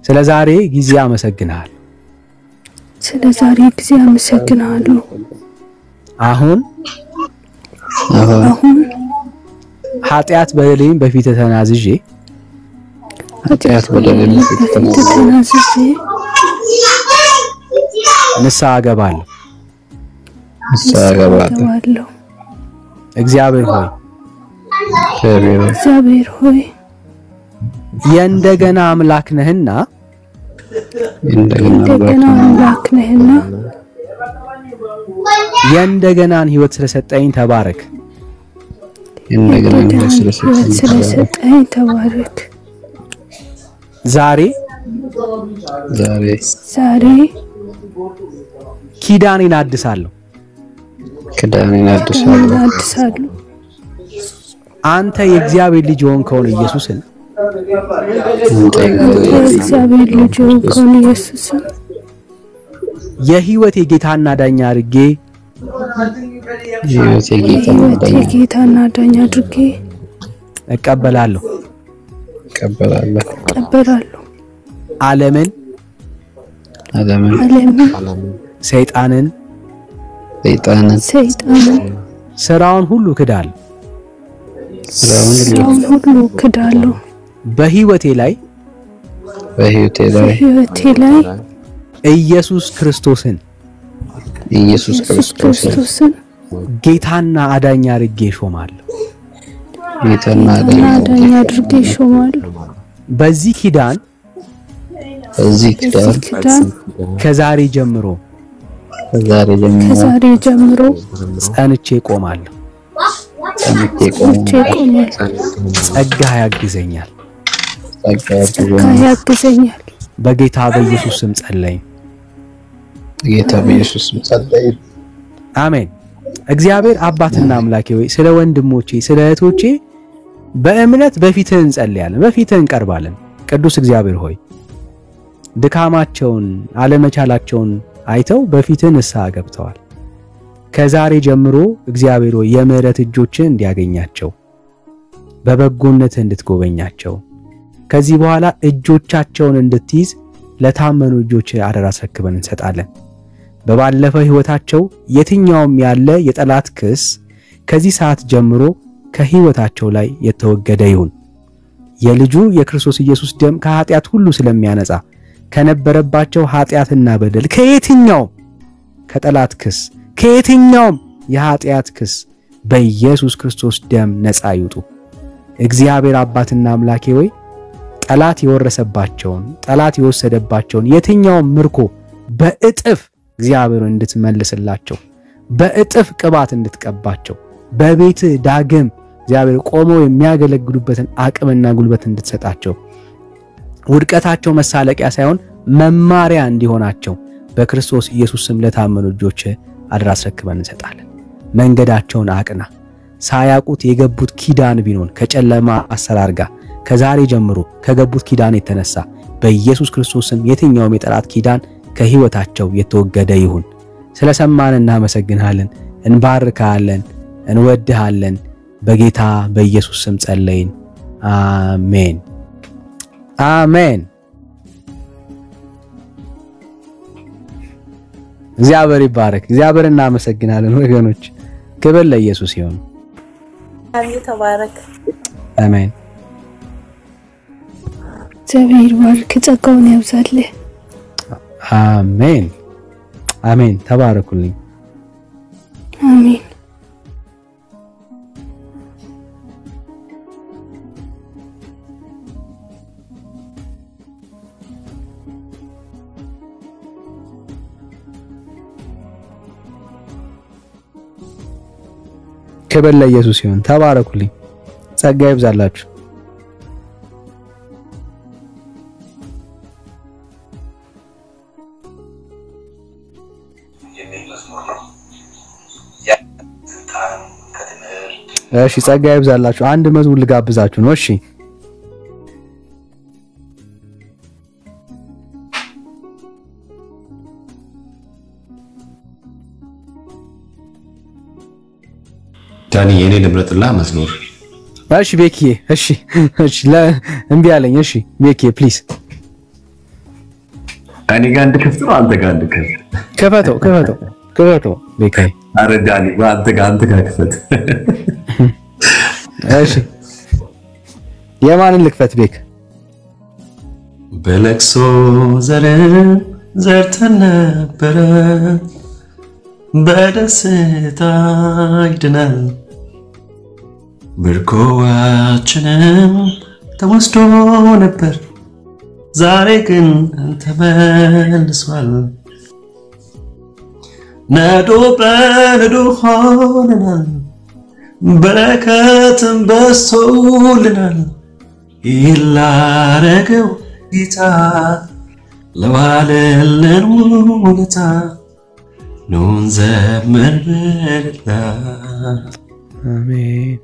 ስለ ዛሬ ጊዜ አመሰግናለሁ። አሁን ኃጢአት በደሌን በፊት ተናዝዤ ንስሐ እገባለሁ። እግዚአብሔር ሆይ የእንደገና አምላክ ነህና የእንደገናን ህይወት ስለሰጠኝ ተባረክ። ዛሬ ኪዳኔን አድሳለሁ። አንተ የእግዚአብሔር ልጅ ሆንከውን ኢየሱስን የህይወቴ ጌታና ዳኛ አድርጌ እቀበላለሁ። ዓለምን፣ ሰይጣንን ስራውን ሁሉ ክዳለሁ። በህይወቴ ላይ ኢየሱስ ክርስቶስን ጌታና አዳኝ አድርጌ ሾማለሁ። በዚህ ኪዳን ከዛሬ ጀምሮ ጸንቼ ቆማለሁ። ጸጋ ያግዘኛል። በጌታ በኢየሱስ ስም ጸለይን። አሜን። እግዚአብሔር አባትና አምላኬ ሆይ ስለ ወንድሞቼ ስለ እህቶቼ በእምነት በፊትህ እንጸልያለን፣ በፊትህ እንቀርባለን። ቅዱስ እግዚአብሔር ሆይ ድካማቸውን አለመቻላቸውን አይተው በፊትህ ንስሐ ገብተዋል። ከዛሬ ጀምሮ እግዚአብሔር ሆይ የምህረት እጆችን እንዲያገኛቸው በበጎነት እንድትጎበኛቸው ከዚህ በኋላ እጆቻቸውን እንድትይዝ ለታመኑ እጆች አደራ አስረክበን እንሰጣለን። በባለፈ ህይወታቸው የትኛውም ያለ የጠላት ክስ ከዚህ ሰዓት ጀምሮ ከህይወታቸው ላይ የተወገደ ይሁን። የልጁ የክርስቶስ ኢየሱስ ደም ከኃጢአት ሁሉ ስለሚያነጻ ከነበረባቸው ኃጢአትና በደል ከየትኛው ከጠላት ክስ ከየትኛውም የኃጢአት ክስ በኢየሱስ ክርስቶስ ደም ነፃ ይውጡ። እግዚአብሔር አባትና አምላኬ ወይ ጠላት የወረሰባቸውን ጠላት የወሰደባቸውን የትኛውም ምርኮ በእጥፍ እግዚአብሔር እንድትመልስላቸው በእጥፍ ቅባት እንድትቀባቸው በቤት ዳግም እግዚአብሔር ቆመው የሚያገለግሉበትን አቅምና ጉልበት እንድትሰጣቸው ውድቀታቸው መሳለቂያ ሳይሆን መማሪያ እንዲሆናቸው በክርስቶስ ኢየሱስ ስም ለታመኑ ልጆች አደራ አስረክበን እንሰጣለን። መንገዳቸውን አቅና። ሳያውቁት የገቡት ኪዳን ቢኖር ከጨለማ አሰራር ጋር ከዛሬ ጀምሮ ከገቡት ኪዳን የተነሳ በኢየሱስ ክርስቶስ ስም የትኛውም የጠላት ኪዳን ከህይወታቸው የተወገደ ይሁን። ስለሰማን እናመሰግናለን፣ እንባርካለን፣ እንወድሃለን። በጌታ በኢየሱስ ስም ጸለይን። አሜን አሜን። እግዚአብሔር ይባረክ። እግዚአብሔር እናመሰግናለን ወገኖች። ክብር ለኢየሱስ ይሁን። አሜን። ተባረክ። አሜን። እግዚአብሔር ይባርክ፣ ጸጋውን ያብዛልህ። አሜን አሜን። ተባረኩልኝ። አሜን። ክብር ለኢየሱስ ይሁን። ተባረኩልኝ። ጸጋ ይብዛላችሁ። እሺ ጸጋ ይብዛላችሁ። አንድ መዝሙር ልጋብዛችሁ ነው። እሺ ዳኒ የኔ ንብረጥላ መዝሙር። እሺ ቤኪዬ። እሺ እምቢ አለኝ። እሺ ቤኪዬ ፕሊዝ። እኔ ጋር እንድከፍት ነው አንተ ጋር እንድከፍት? ክፈተው ቤኪዬ። አረ ዳኒ አንተ ጋር ክፈት። እሺ የማንን ልክፈት ቤክ? በለቅሶ ዘርተን ነበረ በደስታ ይድናል ምርኮዋችንም ተወስዶ ነበር ዛሬ ግን ተመልሷል ነዶ በነዶ ሆነናል በረከትም በዝቶልናል ይላረገው ጌታ ለዋለልን ውለታ ኑን ዘምር በልላ አሜን።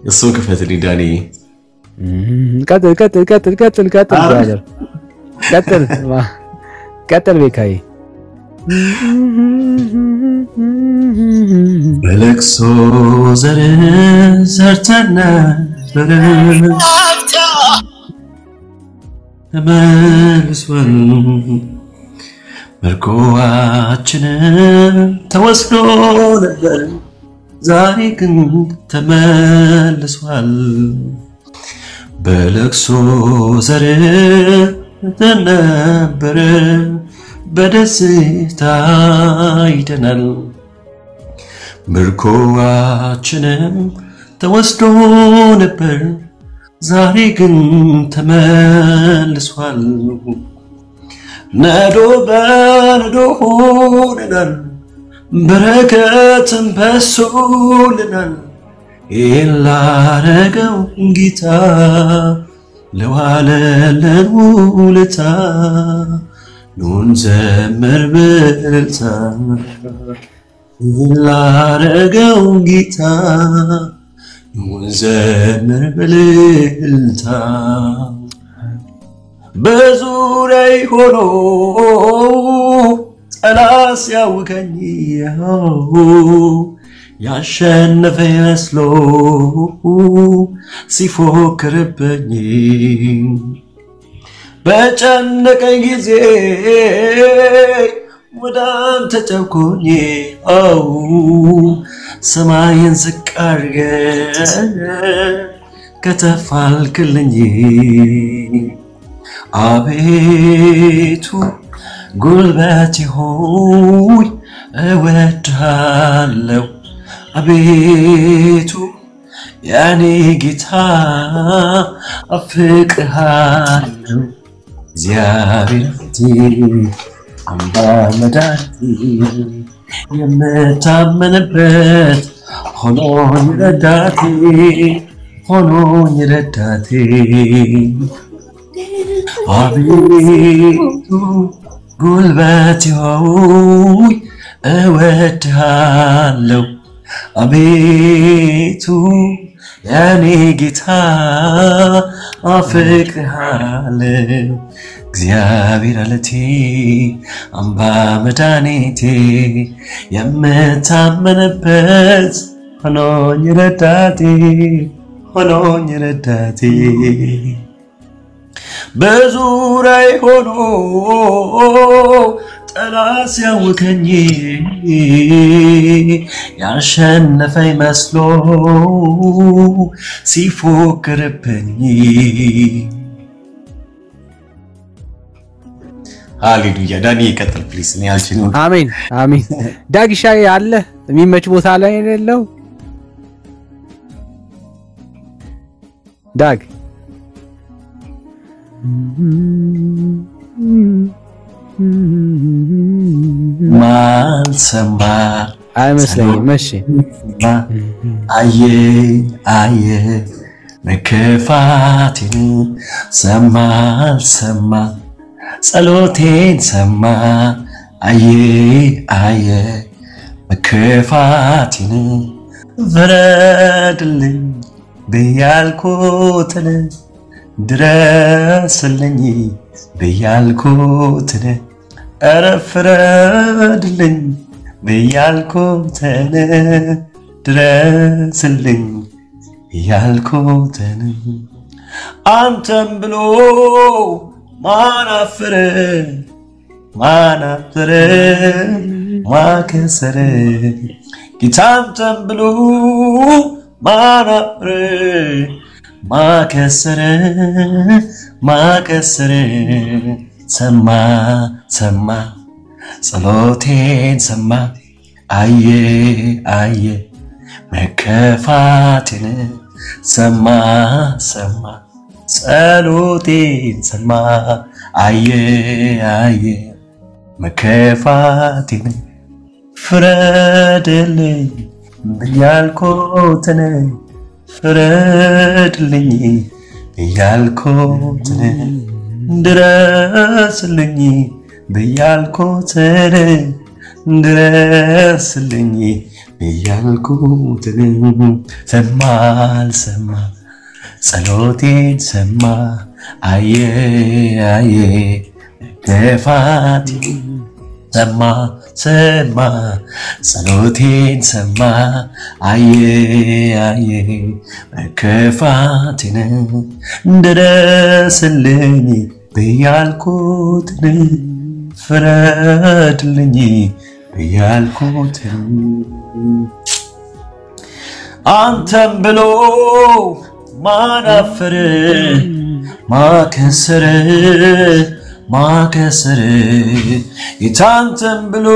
እሱ ክፈትልኝ ዳኒ። ቀጥል ብራዘር ቀጥል ቤካዬ። በለቅሶ ዘርተን ነበረ ተመልሷል ምርኮዋችንም ተወስዶ ነበር ዛሬ ግን ተመልሷል በለቅሶ ዘርተን ነበረ በደስታ ይድናል ምርኮዋችንም ተወስዶ ነበር ዛሬ ግን ተመልሷል ነዶ በነዶ ሆነናል በረከትም በዝቶልናል ይላረገው ጌታ ለዋለልን ውለታ ኑን ዘምር በልልታ ይላረገው ጌታ ኑን ዘምር በልልታ በዙሪያዬ ሆኖ ጠላት ሲያውከኝ ያሸነፈ መስሎ ሲፎክርብኝ በጨነቀኝ ጊዜ ወደ አንተ ጨብኩኝ ሰማይን ዝቅ አድርገህ ከተፍ አልክልኝ አቤቱ ጉልበቴ ሆይ እወድሃለሁ አቤቱ ያኔ ጌታ አፍቅርሃለሁ እግዚአብሔር አምባ መድኃኒቴ የምታመንበት ሆኖኝ ረዳቴ አቤቱ ጉልበቴ ሆይ እወድሃለሁ አቤቱ የኔ ጌታ አፍቅርሃለሁ እግዚአብሔር አለቴ አምባ መድኃኒቴ የምታመንበት ሆኖኝ ረዳቴ በዙሪያዬ ሆኖ ጠላት ሲያውከኝ ያሸነፈኝ መስሎ ሲፎክርብኝ ሃሌሉያ ዳኒ ይቀጥል ፕሊስ እኔ አልችልም አሜን አሜን ዳግሻ ያለ የሚመች ቦታ ላይ አይደለው ዳግ ማልሰማ አይመስለኝም እሺ አየ መከፋቴን ሰማ ጸሎቴን ሰማ አየ መከፋቴን ፍረድልኝ ብያልኩትን ድረስልኝ ብያልኩትን ኧረ ፍረድልኝ ብያልኩትን ድረስልኝ ብያልኩትን አንተም ብሎ ማናፈረ ማከሰረ ጌታም ብሎ ማናፈረ ማከሰረ ሰማ ጸሎቴን ሰማ አየ መከፋቴን ሰማ ጸሎቴን ሰማ አየ መከፋቴን ፍረድልኝ ብያልኩትን ፍረድልኝ ብያልኩትን ድረስልኝ ብያልኩትን ድረስልኝ ብያልኩትን ሰማ ጸሎቴን ሰማ አየ መከፋቴን ሰማ ጸሎቴን ሰማ አየ መከፋቴን ድረስልኝ ብያልኩትን ፍረድልኝ ብያልኩትን አንተም ብሎ ማናፈረ ማከሰረ ጌታንተም ብሎ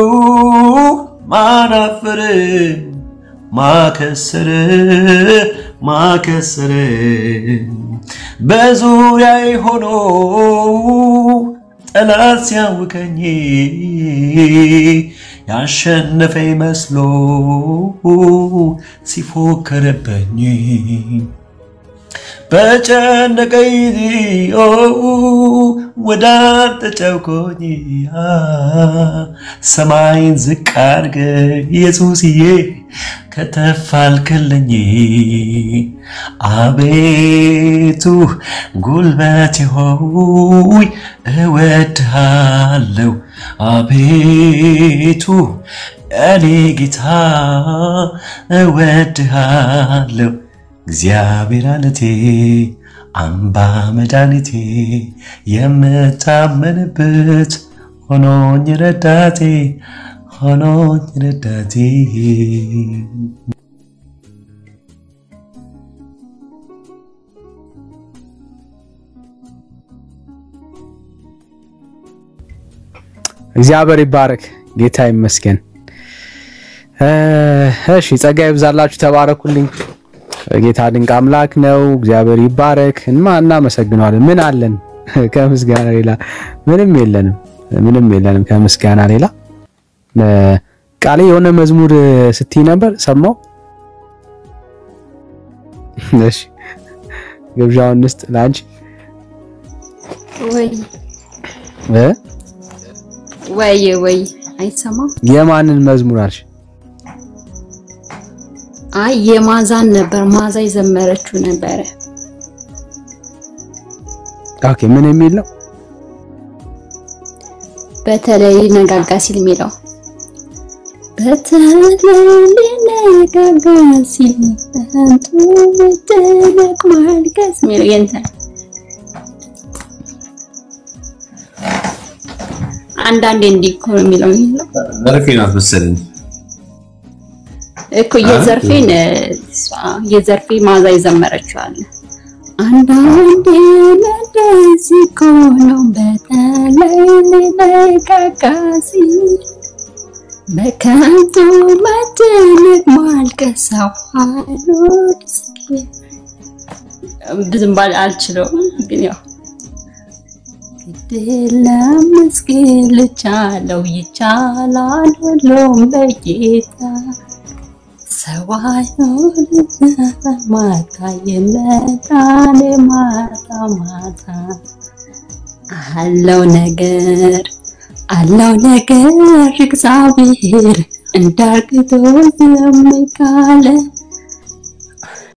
ማናፈረ ማከሰረ በዙሪያዬ ሆኖ ጠላት ሲያውከኝ ያሸነፈኝ መስሎ ሲፎክርብኝ በጨነቀኝ ወደ አንተ ጨውኮኝ ሰማይን ዝቅ አድርገህ ኢየሱስዬ ከተፍ አልክልኝ አቤቱ ጉልበቴ ሆይ እወድሃለሁ አቤቱ እኔ ጌታ እወድሃለሁ እግዚአብሔር አለቴ አምባ መድኃኒቴ የምታመንበት ሆኖኝ ረዳቴ እግዚአብሔር ይባረክ ጌታ ይመስገን እሺ ጸጋ ይብዛላችሁ ተባረኩልኝ ጌታ ድንቅ አምላክ ነው እግዚአብሔር ይባረክ እናመሰግናለን ምን አለን ከምስጋና ሌላ ምንም የለንም ከምስጋና ሌላ ቃሌ የሆነ መዝሙር ስትይ ነበር ሰማው እሺ ግብዣውን ውስጥ ላንቺ ወይ አይሰማም የማንን መዝሙር አልሽ አይ የማዛን ነበር ማዛ ይዘመረችው ነበር ኦኬ ምን የሚል ነው በተለይ ነጋጋ ሲል የሚለው በተለይ ነጋጋ ሲል አንቱ ተለቅ ማልቀስ የሚለው የንተ አንዳንዴ እንዲኮ የሚለው ዘርፌናት መሰለኝ እኮ የዘርፌ ማዛ ይዘመረችው አለ አንዳንዴ ለዚህ ኮኖ በተለይ ነጋጋሲ በከንቱ መደነቅ ማልቀሳው አሉት ብዙም ባል አልችለውም ግን ያው ግድለም መስኪን ልቻለው ይቻላል ሁሉም በጌታ ሰዋይ ማታ የመጣኔ ማታ አለው ነገር እግዚአብሔር እንዳርግቶ የሚካለ